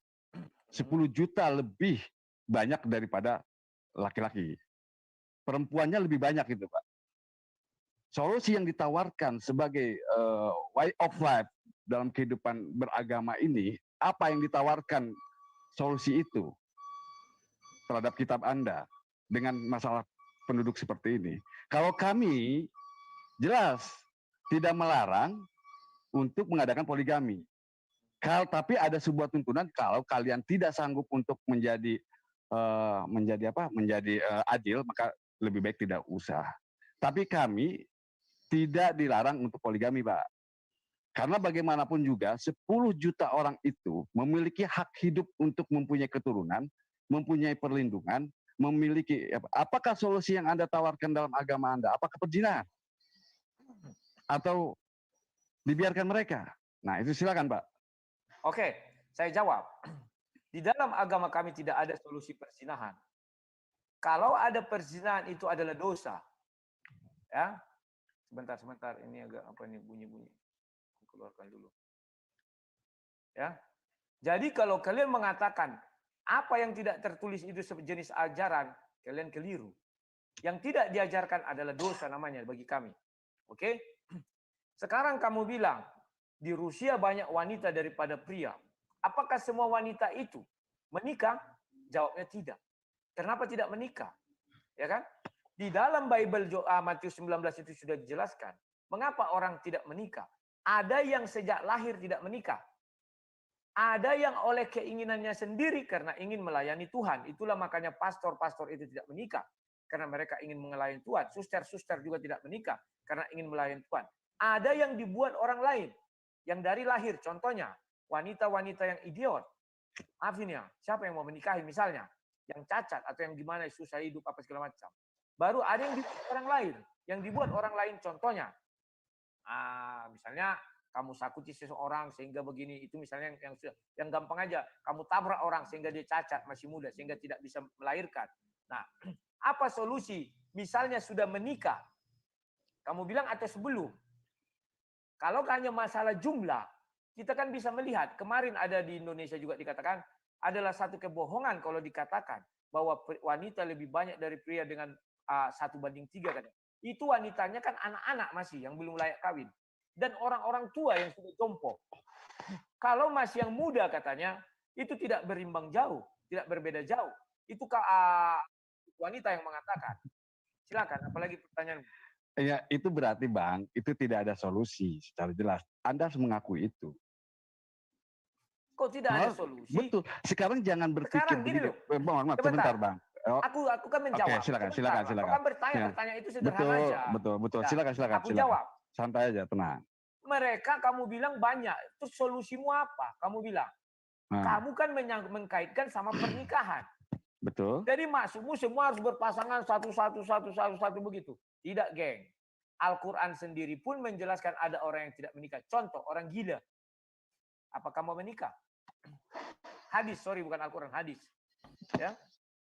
10 juta lebih banyak daripada laki-laki. Perempuannya lebih banyak itu Pak. Solusi yang ditawarkan sebagai way of life dalam kehidupan beragama ini, apa yang ditawarkan solusi itu terhadap kitab Anda dengan masalah penduduk seperti ini? Kalau kami jelas tidak melarang, untuk mengadakan poligami. Tapi ada sebuah tuntunan kalau kalian tidak sanggup untuk menjadi adil, maka lebih baik tidak usah. Tapi kami tidak dilarang untuk poligami, Pak. Karena bagaimanapun juga 10 juta orang itu memiliki hak hidup untuk mempunyai keturunan, mempunyai perlindungan, memiliki apakah solusi yang Anda tawarkan dalam agama Anda? Apakah perzinahan? Atau dibiarkan mereka? Nah, itu silakan, Pak. Oke, saya jawab. Di dalam agama kami tidak ada solusi perzinahan. Kalau ada perzinahan itu adalah dosa. Ya. Sebentar, ini agak apa nih bunyi-bunyi. Keluarkan dulu. Ya. Jadi kalau kalian mengatakan apa yang tidak tertulis itu sejenis ajaran, kalian keliru. Yang tidak diajarkan adalah dosa namanya bagi kami. Oke? Sekarang kamu bilang di Rusia banyak wanita daripada pria. Apakah semua wanita itu menikah? Jawabnya tidak. Kenapa tidak menikah? Ya kan? Di dalam Bible Matius 19 itu sudah dijelaskan. Mengapa orang tidak menikah? Ada yang sejak lahir tidak menikah. Ada yang oleh keinginannya sendiri karena ingin melayani Tuhan. Itulah makanya pastor-pastor itu tidak menikah. Karena mereka ingin melayani Tuhan. Suster-suster juga tidak menikah karena ingin melayani Tuhan. Ada yang dibuat orang lain. Yang dari lahir. Contohnya, wanita-wanita yang idiot. Maafin ya, siapa yang mau menikahi misalnya? Yang cacat atau yang gimana susah hidup apa segala macam. Baru ada yang dibuat orang lain. Yang dibuat orang lain contohnya. Misalnya kamu sakuti seseorang sehingga begini, itu misalnya yang gampang aja, kamu tabrak orang sehingga dia cacat masih muda sehingga tidak bisa melahirkan. Nah, apa solusi? Misalnya sudah menikah, kamu bilang atau sebelum? Kalau hanya masalah jumlah, kita kan bisa melihat kemarin ada di Indonesia juga dikatakan adalah satu kebohongan kalau dikatakan bahwa wanita lebih banyak dari pria dengan 1:3 kan. Itu wanitanya kan anak-anak masih yang belum layak kawin. Dan orang-orang tua yang sudah jompo. Kalau masih yang muda katanya, itu tidak berimbang jauh. Tidak berbeda jauh. Itu wanita yang mengatakan. Silakan, apalagi pertanyaan. Ya, itu berarti Bang, itu tidak ada solusi secara jelas. Anda harus mengakui itu. Kok tidak ada solusi? Betul. Sekarang jangan berpikir sekarang gini loh. Sebentar, Bang. Aku kan menjawab. Oke, silakan. Kau kan bertanya itu sederhana aja. Betul. Nah, Silakan. Aku jawab. Santai aja, tenang. Mereka kamu bilang banyak. Itu solusimu apa? Kamu bilang. Kamu kan mengkaitkan sama pernikahan. Betul. Jadi maksudmu semua harus berpasangan satu begitu. Tidak, geng. Al-Quran sendiri pun menjelaskan ada orang yang tidak menikah. Contoh, orang gila. Apakah mau menikah? Hadis, bukan Al-Quran, hadis. Ya.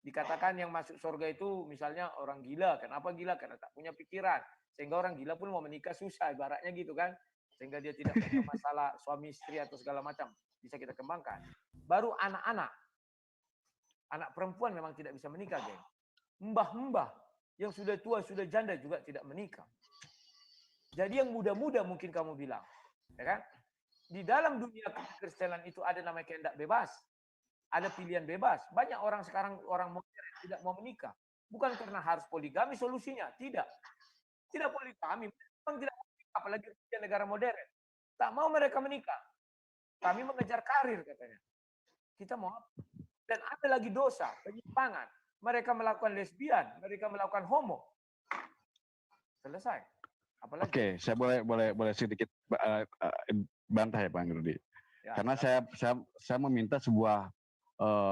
Dikatakan yang masuk surga itu misalnya orang gila. Kenapa gila? Karena tak punya pikiran. Sehingga orang gila pun mau menikah susah. Ibaratnya gitu kan. Sehingga dia tidak punya masalah suami istri atau segala macam. Bisa kita kembangkan. Baru anak-anak. Anak perempuan memang tidak bisa menikah, geng. Mbah-mbah yang sudah tua, sudah janda juga tidak menikah. Jadi yang muda-muda mungkin kamu bilang. Ya kan? Di dalam dunia kekristenan itu ada namanya kehendak bebas. Ada pilihan bebas. Banyak orang sekarang, orang modern tidak mau menikah. Bukan karena harus poligami solusinya. Tidak. Tidak poligami. Memang tidak mau menikah, apalagi di negara modern. Tak mau mereka menikah. Kami mengejar karir katanya. Kita mau apa? Dan ada lagi dosa, penyimpangan. Mereka melakukan lesbian, mereka melakukan homo. Selesai. Apalagi? Oke, saya boleh sedikit bantah ya Bang Rudi. Ya, karena saya meminta sebuah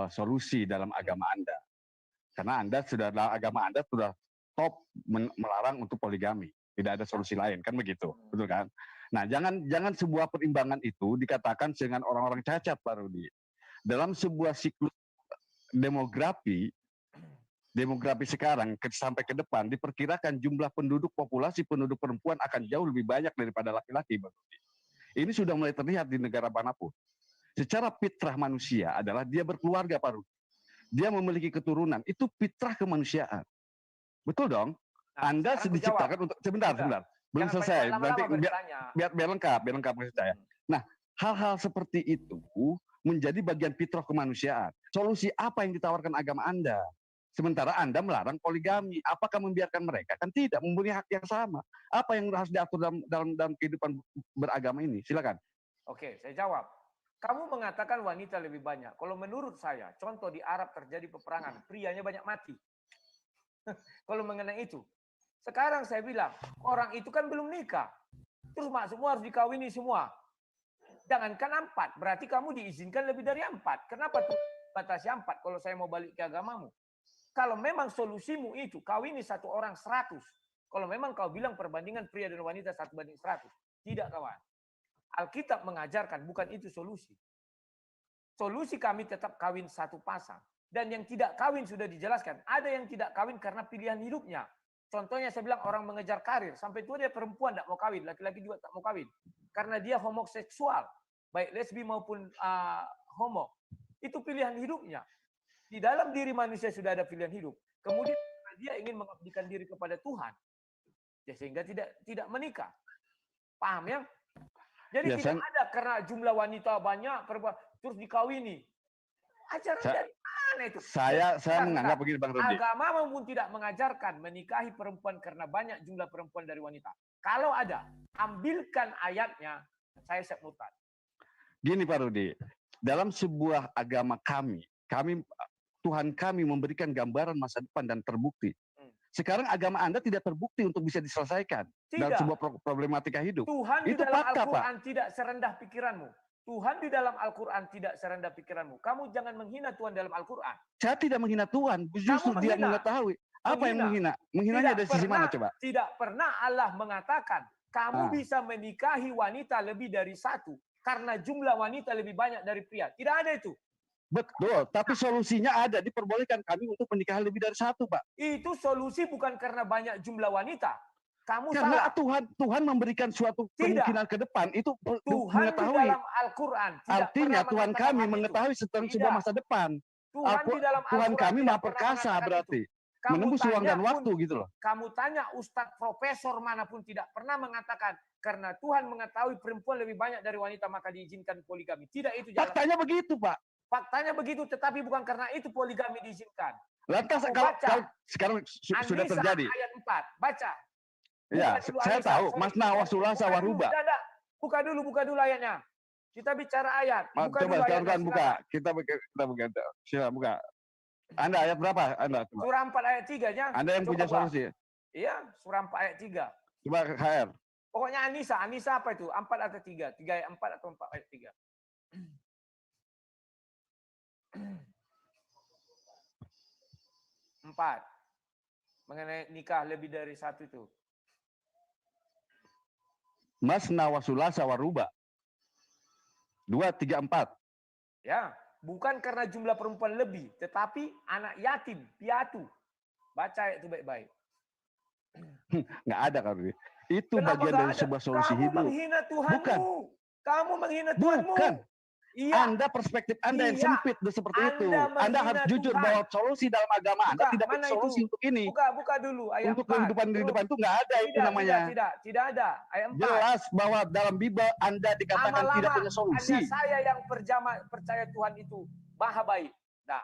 solusi dalam agama Anda. Karena agama Anda sudah top melarang untuk poligami. Tidak ada solusi lain, kan begitu. Betul kan? Nah, jangan sebuah perimbangan itu dikatakan dengan orang-orang cacat, Pak Rudi. Dalam sebuah siklus demografi sekarang sampai ke depan diperkirakan jumlah populasi penduduk perempuan akan jauh lebih banyak daripada laki-laki, Pak Rudi. Ini sudah mulai terlihat di negara manapun. Secara fitrah manusia adalah dia berkeluarga, Pak Rudi. Dia memiliki keturunan, itu fitrah kemanusiaan. Betul dong? Anda diciptakan untuk sebentar. Belum selesai. Nanti biar lengkap maksud saya. Nah, hal-hal seperti itu menjadi bagian fitrah kemanusiaan. Solusi apa yang ditawarkan agama Anda? Sementara Anda melarang poligami. Apakah membiarkan mereka? Kan tidak, mempunyai hak yang sama. Apa yang harus diatur dalam kehidupan beragama ini? Silakan. Oke, saya jawab. Kamu mengatakan wanita lebih banyak. Kalau menurut saya, contoh di Arab terjadi peperangan, prianya banyak mati. Kalau mengenai itu. Sekarang saya bilang, orang itu kan belum nikah. Terus semua harus dikawini semua. Jangankan 4, berarti kamu diizinkan lebih dari 4. Kenapa tuh batasi 4 kalau saya mau balik ke agamamu? Kalau memang solusimu itu, kawini 1 orang 100. Kalau memang kau bilang perbandingan pria dan wanita 1:100. Tidak kawan. Alkitab mengajarkan bukan itu solusi. Solusi kami tetap kawin 1 pasang. Dan yang tidak kawin sudah dijelaskan. Ada yang tidak kawin karena pilihan hidupnya. Contohnya saya bilang orang mengejar karir. Sampai tua dia perempuan tidak mau kawin. Laki-laki juga tak mau kawin. Karena dia homoseksual. Baik lesbi maupun homo. Itu pilihan hidupnya. Di dalam diri manusia sudah ada pilihan hidup. Kemudian dia ingin mengabdikan diri kepada Tuhan. Ya, sehingga tidak menikah. Paham ya? Jadi tidak ada karena jumlah wanita banyak, terus dikawini. Ajaran dari mana itu? Saya menganggap begini Bang Rudi. Agama pun tidak mengajarkan menikahi perempuan karena banyak jumlah perempuan dari wanita. Kalau ada, ambilkan ayatnya, saya siap murtad. Gini Pak Rudi, dalam sebuah agama kami Tuhan kami memberikan gambaran masa depan dan terbukti. Sekarang agama Anda tidak terbukti untuk bisa diselesaikan dalam sebuah problematika hidup. Tuhan itu di dalam fakta, Al-Quran tidak serendah pikiranmu. Tuhan di dalam Al-Quran tidak serendah pikiranmu. Kamu jangan menghina Tuhan dalam Al-Quran. Saya tidak menghina Tuhan, justru dia mengetahui. Apa yang menghina? Menghinanya dari sisi mana coba? Tidak pernah Allah mengatakan, kamu bisa menikahi wanita lebih dari 1 karena jumlah wanita lebih banyak dari pria. Tidak ada itu. Betul, tapi solusinya ada, diperbolehkan kami untuk menikah lebih dari 1, Pak. Itu solusi bukan karena banyak jumlah wanita. Kamu karena salah. Tuhan memberikan suatu kemungkinan ke depan, itu Tuhan mengetahui. Di dalam Al-Quran artinya Tuhan kami mengetahui sebuah masa depan. Tuhan kami Maha Perkasa berarti. Menembus ruang dan waktu gitu loh. Kamu tanya ustadz profesor manapun tidak pernah mengatakan karena Tuhan mengetahui perempuan lebih banyak dari wanita maka diizinkan poligami. Tidak itu jalan. Faktanya begitu, Pak. Faktanya begitu, tetapi bukan karena itu poligami diizinkan. Lantas kalau sekarang sudah terjadi. Ayat 4, baca. Ya, saya tahu. Masna wa sulasa wa ruba. Buka dulu ayatnya. Kita bicara ayat. Coba kawan-kawan buka. Kita buka. Silakan buka. Anda ayat berapa? Anda surah 4 ayat 3-nya. Anda yang punya solusi. Iya, surah 4 ayat 3. Coba HR. Pokoknya Anissa apa itu? 4 atau 3? 3 ayat 4 atau 4 ayat 3? 4. Mengenai nikah lebih dari 1 itu. Masna wa sulasa wa ruba. 2, 3, 4. Ya, bukan karena jumlah perempuan lebih, tetapi anak yatim, piatu. Baca itu baik-baik. Nggak ada kan? Itu bagian dari sebuah solusi hidup. Kamu menghina Tuhanmu. Bukan. Kamu menghina Tuhanmu. Bukan. Iya. Anda perspektif Anda yang sempit seperti itu. Anda harus jujur bahwa solusi dalam agama Anda tidak ada solusi untuk ini. Buka dulu ayat 4. Untuk kehidupan itu nggak ada itu namanya. Tidak ada. Ayat 4. Jelas bahwa dalam Bible Anda dikatakan tidak punya solusi. Hanya saya yang percaya Tuhan itu maha baik. Nah,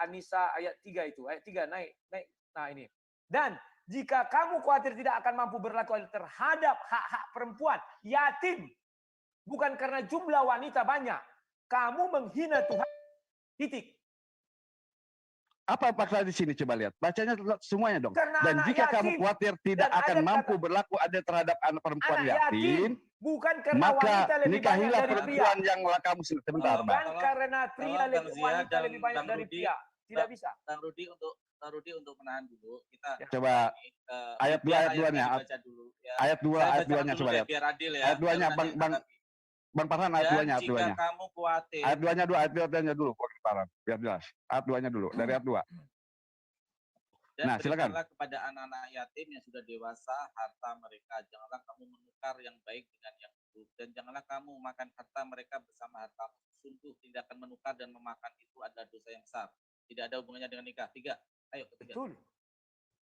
Anissa ayat 3 itu. Ayat 3 naik. Nah, ini. Dan jika kamu khawatir tidak akan mampu berlaku terhadap hak-hak perempuan, yatim, bukan karena jumlah wanita banyak. Kamu menghina Tuhan. Titik. Apa paksa di sini? Coba lihat. Bacanya semuanya dong. Karena dan jika kamu khawatir tidak akan mampu berlaku adil terhadap anak perempuan yatim, bukan karena maka wanita lebih nikahilah banyak dari perempuan pria. yang kamu sebentar, Pak. Bukan karena pria wanita lebih banyak dari pria. Tidak bisa. Bang Rudi untuk menahan dulu. Kita coba ayat 2-nya. Ayat 2-nya coba lihat. Biar adil ya. Ayat 2-nya Bang Farhan ayat 2-nya. Jika kamu khawatir. Ayat 2-nya dulu, Bang Farhan, biar jelas. Ayat 2-nya dulu, dari ayat 2. Dan nah, silakan. Kepada anak-anak yatim yang sudah dewasa harta mereka. Janganlah kamu menukar yang baik dengan yang buruk. Dan janganlah kamu makan harta mereka bersama harta. Sungguh tindakan menukar dan memakan itu adalah dosa yang besar. Tidak ada hubungannya dengan nikah. 3. Ayo ketiga. Betul.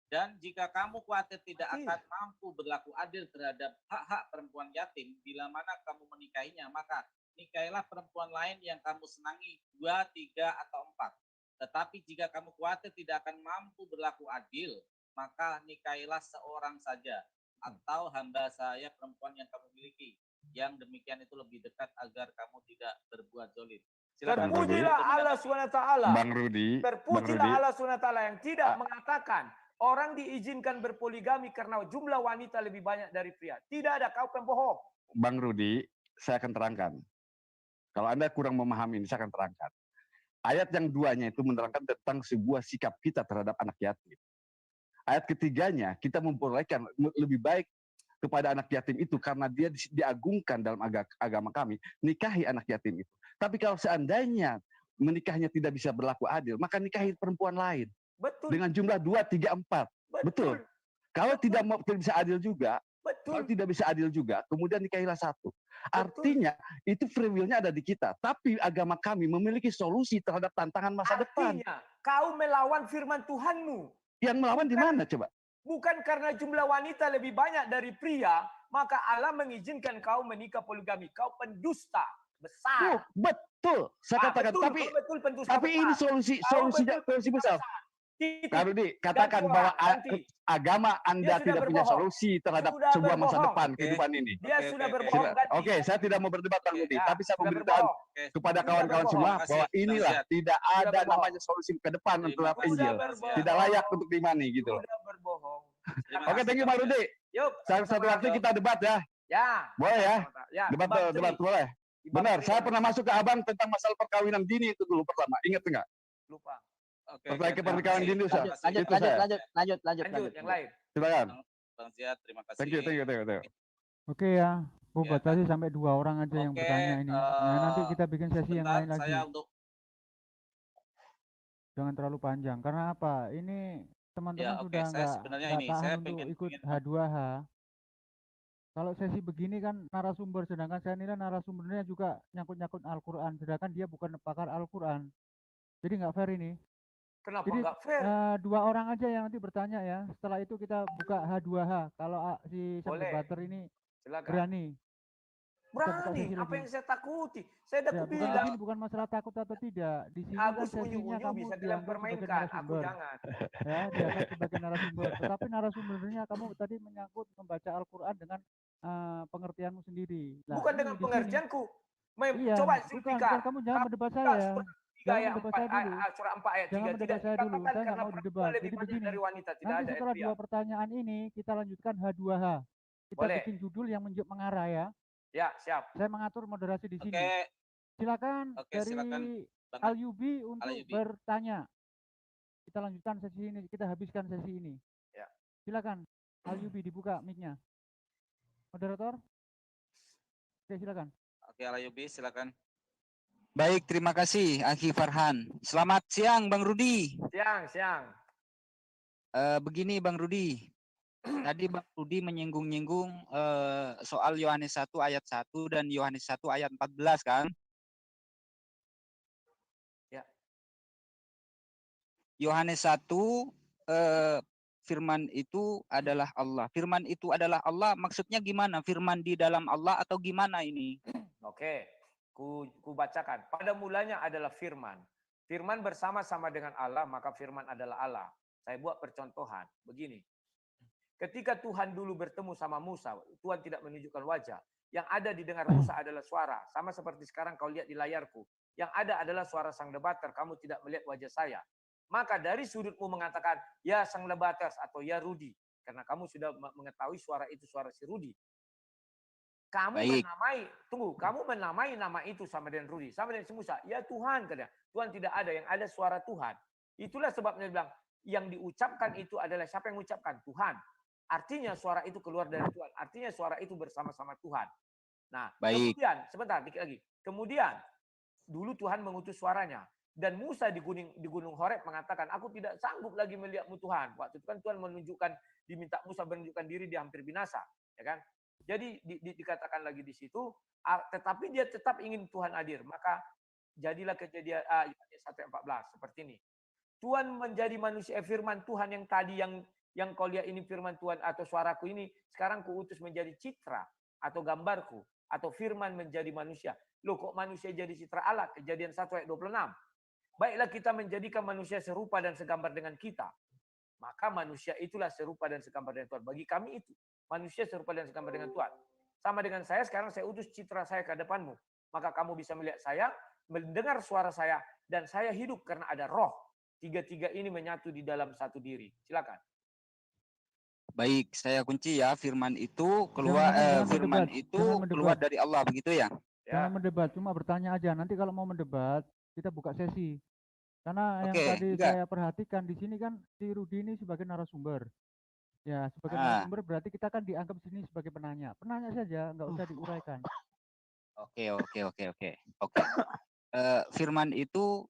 Dan jika kamu khawatir tidak akan mampu berlaku adil terhadap hak-hak perempuan yatim, bila mana kamu menikahinya, maka nikahilah perempuan lain yang kamu senangi 2, 3, atau 4. Tetapi jika kamu khawatir tidak akan mampu berlaku adil, maka nikahilah seorang saja atau hamba saya perempuan yang kamu miliki. Yang demikian itu lebih dekat agar kamu tidak berbuat zalim. Silakan. Terpujilah Allah SWT. Bang Rudi. Terpujilah Allah SWT yang tidak mengatakan orang diizinkan berpoligami karena jumlah wanita lebih banyak dari pria. Tidak ada, kau pembohong. Bang Rudi, saya akan terangkan. Kalau Anda kurang memahami ini, saya akan terangkan. Ayat yang 2-nya itu menerangkan tentang sebuah sikap kita terhadap anak yatim. Ayat ketiganya, kita memperolehkan lebih baik kepada anak yatim itu karena dia diagungkan dalam agama kami, nikahi anak yatim itu. Tapi kalau seandainya menikahnya tidak bisa berlaku adil, maka nikahi perempuan lain. Betul. Dengan jumlah 2, 3, 4. Betul. Kalau tidak bisa adil juga, kalau tidak bisa adil juga, kemudian nikahilah satu. Artinya itu free will-nya ada di kita. Tapi agama kami memiliki solusi terhadap tantangan masa depan. Artinya kau melawan firman Tuhanmu. Yang melawan di mana coba? Bukan karena jumlah wanita lebih banyak dari pria, maka Allah mengizinkan kau menikah poligami. Kau pendusta besar. Betul. Saya katakan, betul, pendusta tapi besar. ini solusi besar. Kalau katakan bahwa agama Anda tidak punya solusi terhadap sebuah masa depan kehidupan ini. Dia sudah berbohong. Oke, saya tidak mau berdebat Bang Rudi, tapi saya memberitahu kepada kawan-kawan semua bahwa inilah tidak ada namanya solusi ke depan untuk Injil. Tidak layak untuk dimani gitu. Oke, thank you Bang Rudi. Satu waktu kita debat ya. Ya. Boleh ya? Debat boleh. Benar, saya pernah masuk ke Abang tentang masalah perkawinan dini itu dulu pertama. Ingat enggak? Lupa. Pernikahan dini Ustaz. Lanjut yang lain. Silakan. Bang Ziad, terima kasih. Thank you. Oke ya, batasi sampai 2 orang aja yang bertanya ini. Nah, nanti kita bikin sesi yang lain lagi. Jangan terlalu panjang. Karena apa? Ini teman-teman sudah nggak tahan untuk ikut H2H. Kalau sesi begini kan narasumber, sedangkan saya nilai narasumbernya juga nyangkut-nyangkut Al-Quran, sedangkan dia bukan pakar Al-Quran. Jadi nggak fair ini. Kenapa Jadi nggak fair? 2 orang aja yang nanti bertanya ya. Setelah itu kita buka H2H. Kalau si sang debater ini berani. Berani, apa yang saya takuti? Saya udah bilang. Bukan masalah takut atau tidak. Di sini Agus kan sesinya kamu bisa dianggap sebagai narasumber. Ya, dianggap sebagai narasumber. Tetapi narasumbernya kamu tadi menyangkut membaca Al-Quran dengan pengertianmu sendiri. Nah, bukan dengan pengertianku. Iya, Coba bukan, kamu jangan berdebat saya. Jangan berdebat saya dulu. Surah 4 ayat 3. Jangan berdebat saya dulu. Saya nggak mau berdebat. Jadi begini. Dari wanita, tidak nanti setelah 2 pertanyaan ini kita lanjutkan H2H. Kita bikin judul yang mengarah ya. Ya, siap. Saya mengatur moderasi di sini. Silakan dari Al-Yubi untuk bertanya. Kita lanjutkan sesi ini, kita habiskan sesi ini. Ya. Silakan Al-Yubi dibuka mic-nya. Moderator? Oke, silakan. Oke, Al-Yubi silakan. Baik, terima kasih Akhi Farhan. Selamat siang Bang Rudi. Siang. Begini Bang Rudi. Tadi Bang Rudi menyinggung-nyinggung soal Yohanes 1 ayat 1 dan Yohanes 1 ayat 14 kan? Ya. Yohanes 1 firman itu adalah Allah. Firman itu adalah Allah, maksudnya gimana? Firman di dalam Allah atau gimana ini? Oke, ku bacakan. Pada mulanya adalah firman. Firman bersama-sama dengan Allah, maka firman adalah Allah. Saya buat percontohan. Begini. Ketika Tuhan dulu bertemu sama Musa, Tuhan tidak menunjukkan wajah. Yang ada didengar Musa adalah suara. Sama seperti sekarang kau lihat di layarku. Yang ada adalah suara sang debater. Kamu tidak melihat wajah saya. Maka dari sudutmu mengatakan, ya sang debater atau ya Rudi. Karena kamu sudah mengetahui suara itu suara si Rudi. Kamu menamai nama itu sama dengan Rudi. Sama dengan si Musa. Ya Tuhan, katanya. Tuhan tidak ada. Yang ada suara Tuhan. Itulah sebabnya dia bilang, yang diucapkan itu adalah siapa yang mengucapkan? Tuhan. Artinya suara itu keluar dari Tuhan. Artinya suara itu bersama-sama Tuhan. Nah, kemudian, sebentar, dikit lagi. Kemudian, dulu Tuhan mengutus suaranya. Dan Musa di Gunung Horeb mengatakan, aku tidak sanggup lagi melihatmu Tuhan. Waktu itu kan Tuhan diminta Musa menunjukkan diri, dia hampir binasa. Ya kan? Jadi dikatakan lagi di situ, tetapi dia tetap ingin Tuhan hadir. Maka jadilah kejadian Yohanes 1:14 seperti ini. Tuhan menjadi manusia, firman Tuhan yang tadi yang kau lihat ini firman Tuhan atau suaraku ini, sekarang kuutus menjadi citra atau gambarku, atau firman menjadi manusia. Loh kok manusia jadi citra Allah? Kejadian 1 ayat 26. baiklah kita menjadikan manusia serupa dan segambar dengan kita. Maka manusia itulah serupa dan segambar dengan Tuhan. Bagi kami itu, manusia serupa dan segambar dengan Tuhan. Sama dengan saya, sekarang saya utus citra saya ke depanmu. Maka kamu bisa melihat saya, mendengar suara saya, dan saya hidup karena ada roh. Tiga-tiga ini menyatu di dalam satu diri. Silakan. Baik, saya kunci ya, firman itu keluar keluar dari Allah, begitu ya? Jangan mendebat, cuma bertanya aja. Nanti kalau mau mendebat, kita buka sesi. Karena yang tadi saya perhatikan di sini kan si Rudi ini sebagai narasumber. Ya, sebagai narasumber berarti kita kan dianggap sini sebagai penanya. Penanya saja, nggak usah diuraikan. Oke. Firman itu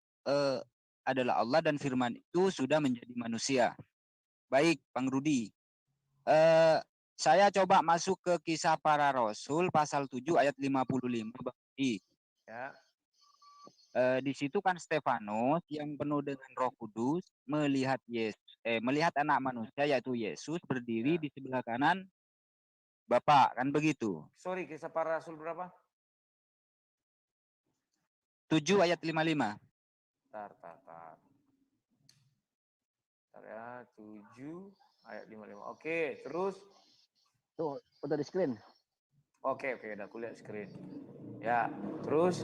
adalah Allah dan firman itu sudah menjadi manusia. Baik, Bang Rudi. Saya coba masuk ke Kisah Para Rasul pasal 7 ayat 55, Bang Rudi. Ya. Di situ kan Stefanus yang penuh dengan Roh Kudus melihat melihat anak manusia yaitu Yesus berdiri di sebelah kanan Bapa, kan begitu? Sorry, Kisah Para Rasul berapa? 7 ayat 55. Bentar ya, 7 ayat 55. Oke, terus? Tuh, udah di screen. Oke, udah kulihat screen. Ya, terus?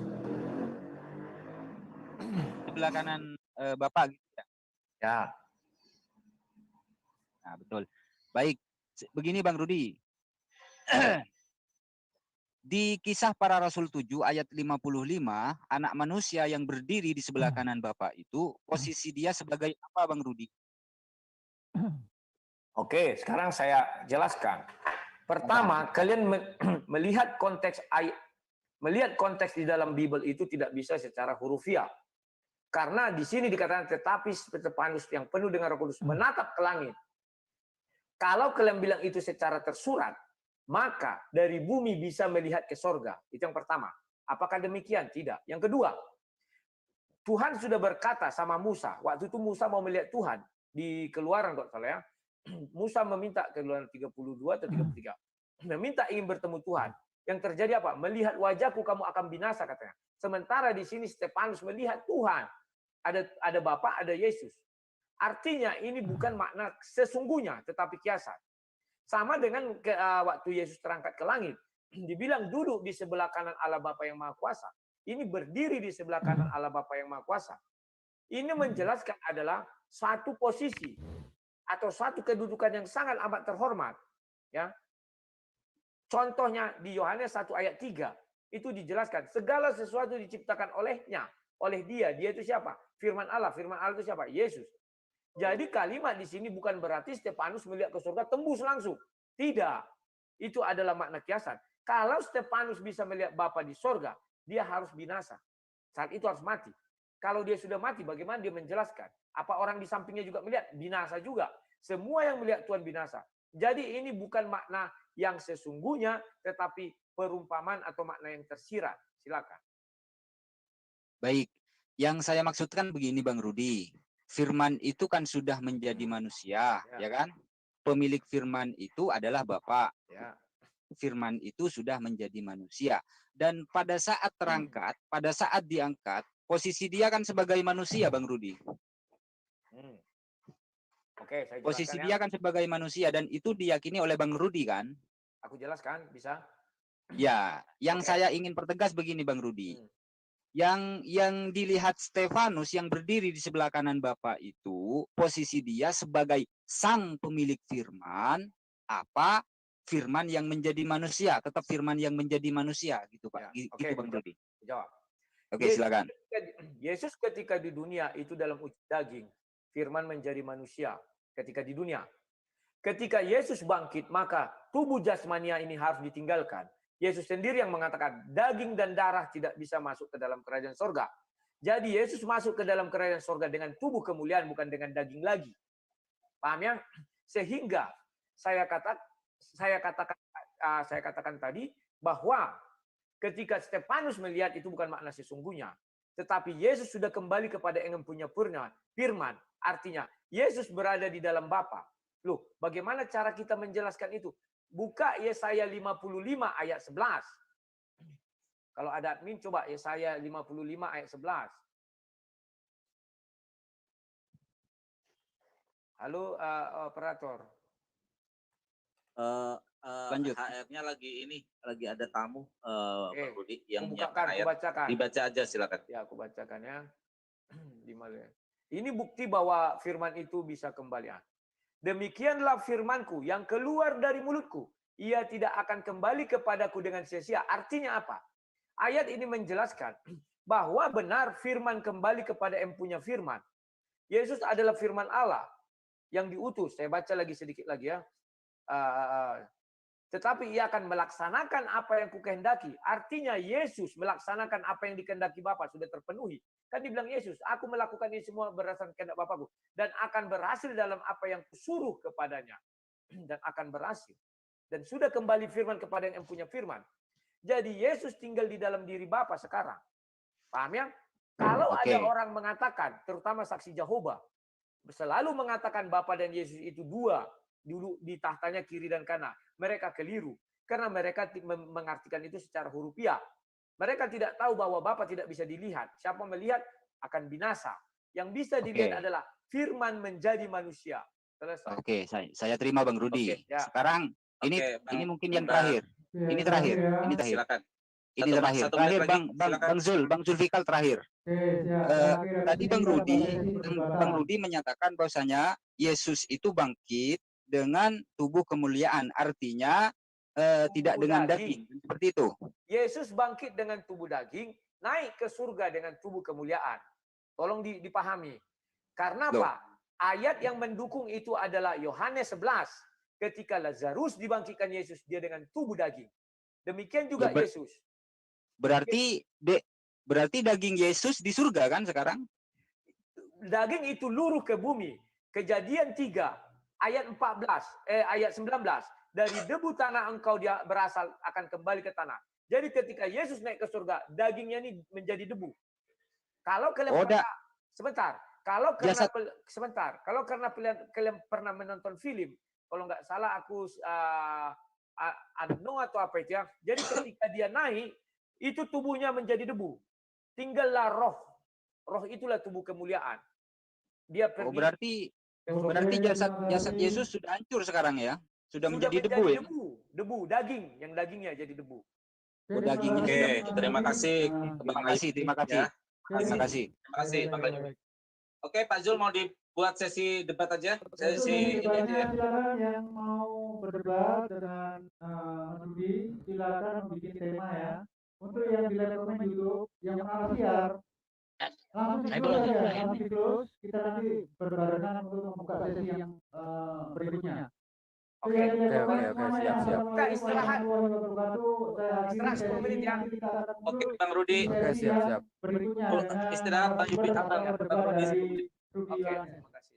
Sebelah kanan Bapak gitu ya? Ya. Nah, betul. Baik, begini Bang Rudi. Di Kisah Para Rasul 7 ayat 55, anak manusia yang berdiri di sebelah kanan Bapak itu, posisi dia sebagai apa Bang Rudi? Oke, sekarang saya jelaskan. Pertama, kalian melihat konteks ayat, melihat konteks di dalam Bible itu tidak bisa secara hurufiah. Karena di sini dikatakan tetapi Stefanus yang penuh dengan Roh Kudus menatap ke langit. Kalau kalian bilang itu secara tersurat, maka dari bumi bisa melihat ke sorga. Itu yang pertama. Apakah demikian? Tidak. Yang kedua, Tuhan sudah berkata sama Musa. Waktu itu Musa mau melihat Tuhan di Keluaran kok salah ya. Musa meminta Keluaran 32 atau 33. Meminta ingin bertemu Tuhan. Yang terjadi apa? Melihat wajahku kamu akan binasa katanya. Sementara di sini Stefanus melihat Tuhan. Ada Bapa, ada Yesus. Artinya ini bukan makna sesungguhnya, tetapi kiasan. Sama dengan waktu Yesus terangkat ke langit. Dibilang duduk di sebelah kanan Allah Bapa yang Maha Kuasa. Ini berdiri di sebelah kanan Allah Bapa yang Maha Kuasa. Ini menjelaskan adalah satu posisi atau satu kedudukan yang sangat amat terhormat. Ya. Contohnya di Yohanes 1 ayat 3. Itu dijelaskan. Segala sesuatu diciptakan olehnya. Oleh dia. Dia itu siapa? Firman Allah. Firman Allah itu siapa? Yesus. Jadi kalimat di sini bukan berarti Stefanus melihat ke surga tembus langsung. Tidak. Itu adalah makna kiasan. Kalau Stefanus bisa melihat Bapa di surga, dia harus binasa. Saat itu harus mati. Kalau dia sudah mati, bagaimana dia menjelaskan? Apa orang di sampingnya juga melihat? Binasa juga. Semua yang melihat Tuhan binasa. Jadi ini bukan makna yang sesungguhnya, tetapi perumpamaan atau makna yang tersirat. Silakan. Baik, yang saya maksudkan begini Bang Rudi. Firman itu kan sudah menjadi manusia, ya kan? Pemilik firman itu adalah Bapa. Ya. Firman itu sudah menjadi manusia. Dan pada saat terangkat, pada saat diangkat, posisi dia kan sebagai manusia, Bang Rudi. Oke, saya posisi jelaskan dia kan sebagai manusia dan itu diyakini oleh Bang Rudi kan? Aku jelaskan, bisa? Ya, yang saya ingin pertegas begini Bang Rudi. Yang dilihat Stefanus yang berdiri di sebelah kanan Bapak itu posisi dia sebagai sang pemilik firman, apa firman yang menjadi manusia, tetap firman yang menjadi manusia gitu Pak. Ya, gitu Bang Rudi. Jawab. Oke, silakan. Yesus ketika di dunia itu dalam daging, firman menjadi manusia ketika di dunia. Ketika Yesus bangkit, maka tubuh jasmania ini harus ditinggalkan. Yesus sendiri yang mengatakan daging dan darah tidak bisa masuk ke dalam kerajaan sorga. Jadi Yesus masuk ke dalam kerajaan sorga dengan tubuh kemuliaan, bukan dengan daging lagi. Paham ya? Sehingga saya katakan tadi bahwa ketika Stefanus melihat itu bukan makna sesungguhnya, tetapi Yesus sudah kembali kepada yang punya firman. Artinya Yesus berada di dalam Bapa. Loh, bagaimana cara kita menjelaskan itu? Buka Yesaya 55 ayat 11. Kalau ada admin coba Yesaya 55 ayat 11. Halo operator. Lanjut. HR-nya lagi ada tamu Bang Rudi yang Bacakan. Dibaca aja silakan. Ya, aku bacakan ya. Di mana? Ini bukti bahwa firman itu bisa kembali. Demikianlah firmanku yang keluar dari mulutku. Ia tidak akan kembali kepadaku dengan sia-sia. Artinya apa? Ayat ini menjelaskan bahwa benar firman kembali kepada yang punya firman. Yesus adalah firman Allah yang diutus. Saya baca lagi sedikit lagi ya. Tetapi ia akan melaksanakan apa yang kukehendaki. Artinya Yesus melaksanakan apa yang dikehendaki Bapa sudah terpenuhi. Kan dibilang Yesus, aku melakukan ini semua berdasarkan kehendak Bapakku. Dan akan berhasil dalam apa yang kusuruh kepadanya. Dan akan berhasil. Dan sudah kembali firman kepada yang punya firman. Jadi Yesus tinggal di dalam diri Bapa sekarang. Paham ya? Kalau ada orang mengatakan, terutama saksi Jehovah, selalu mengatakan Bapa dan Yesus itu dua, dulu di tahtanya kiri dan kanan. Mereka keliru. Karena mereka mengartikan itu secara hurufiah. Mereka tidak tahu bahwa Bapa tidak bisa dilihat. Siapa melihat akan binasa. Yang bisa dilihat adalah firman menjadi manusia. Selesai. Oke, saya terima Bang Rudi. Ya. Sekarang ini mungkin yang terakhir. Ini terakhir. Silakan. Ini terakhir. Terakhir Bang Zulfikar terakhir. Tadi Bang Rudi menyatakan bahwasanya Yesus itu bangkit dengan tubuh kemuliaan. Artinya tidak dengan daging. Seperti itu. Yesus bangkit dengan tubuh daging, naik ke surga dengan tubuh kemuliaan. Tolong dipahami. Karena apa? Ayat yang mendukung itu adalah Yohanes 11. Ketika Lazarus dibangkitkan Yesus, dia dengan tubuh daging. Demikian juga Yesus. Berarti daging Yesus di surga kan sekarang? Daging itu luruh ke bumi. Kejadian 3 ayat 19. Dari debu tanah engkau dia berasal akan kembali ke tanah. Jadi ketika Yesus naik ke surga, dagingnya ini menjadi debu. Kalau kalian karena kalian pernah menonton film, kalau nggak salah aku atau apa itu ya. Jadi ketika dia naik, itu tubuhnya menjadi debu. Tinggallah roh. Roh itulah tubuh kemuliaan. Dia pergi. Berarti jasad Yesus sudah hancur sekarang ya? Sudah menjadi debu ya? Debu, daging. Yang dagingnya jadi debu. Dagingnya. Oke, terima kasih. Terima kasih. Oke, Pak Zul mau dibuat sesi debat aja? Sesi ini aja ya. Yang mau berdebat dengan Rudi, silakan bikin tema ya. Untuk yang di live comment YouTube, yang mengalami siar, langsung di close, kita nanti berbarengan untuk membuka sesi yang berikutnya. Oke, siap. Kita istirahat 10 menit ya. Oke, Bang Rudi. Oke, siap. Istirahat Bang Yubi Tambang. Oke, terima kasih.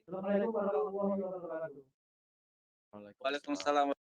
Assalamualaikum warahmatullahi wabarakatuh. Waalaikumsalam.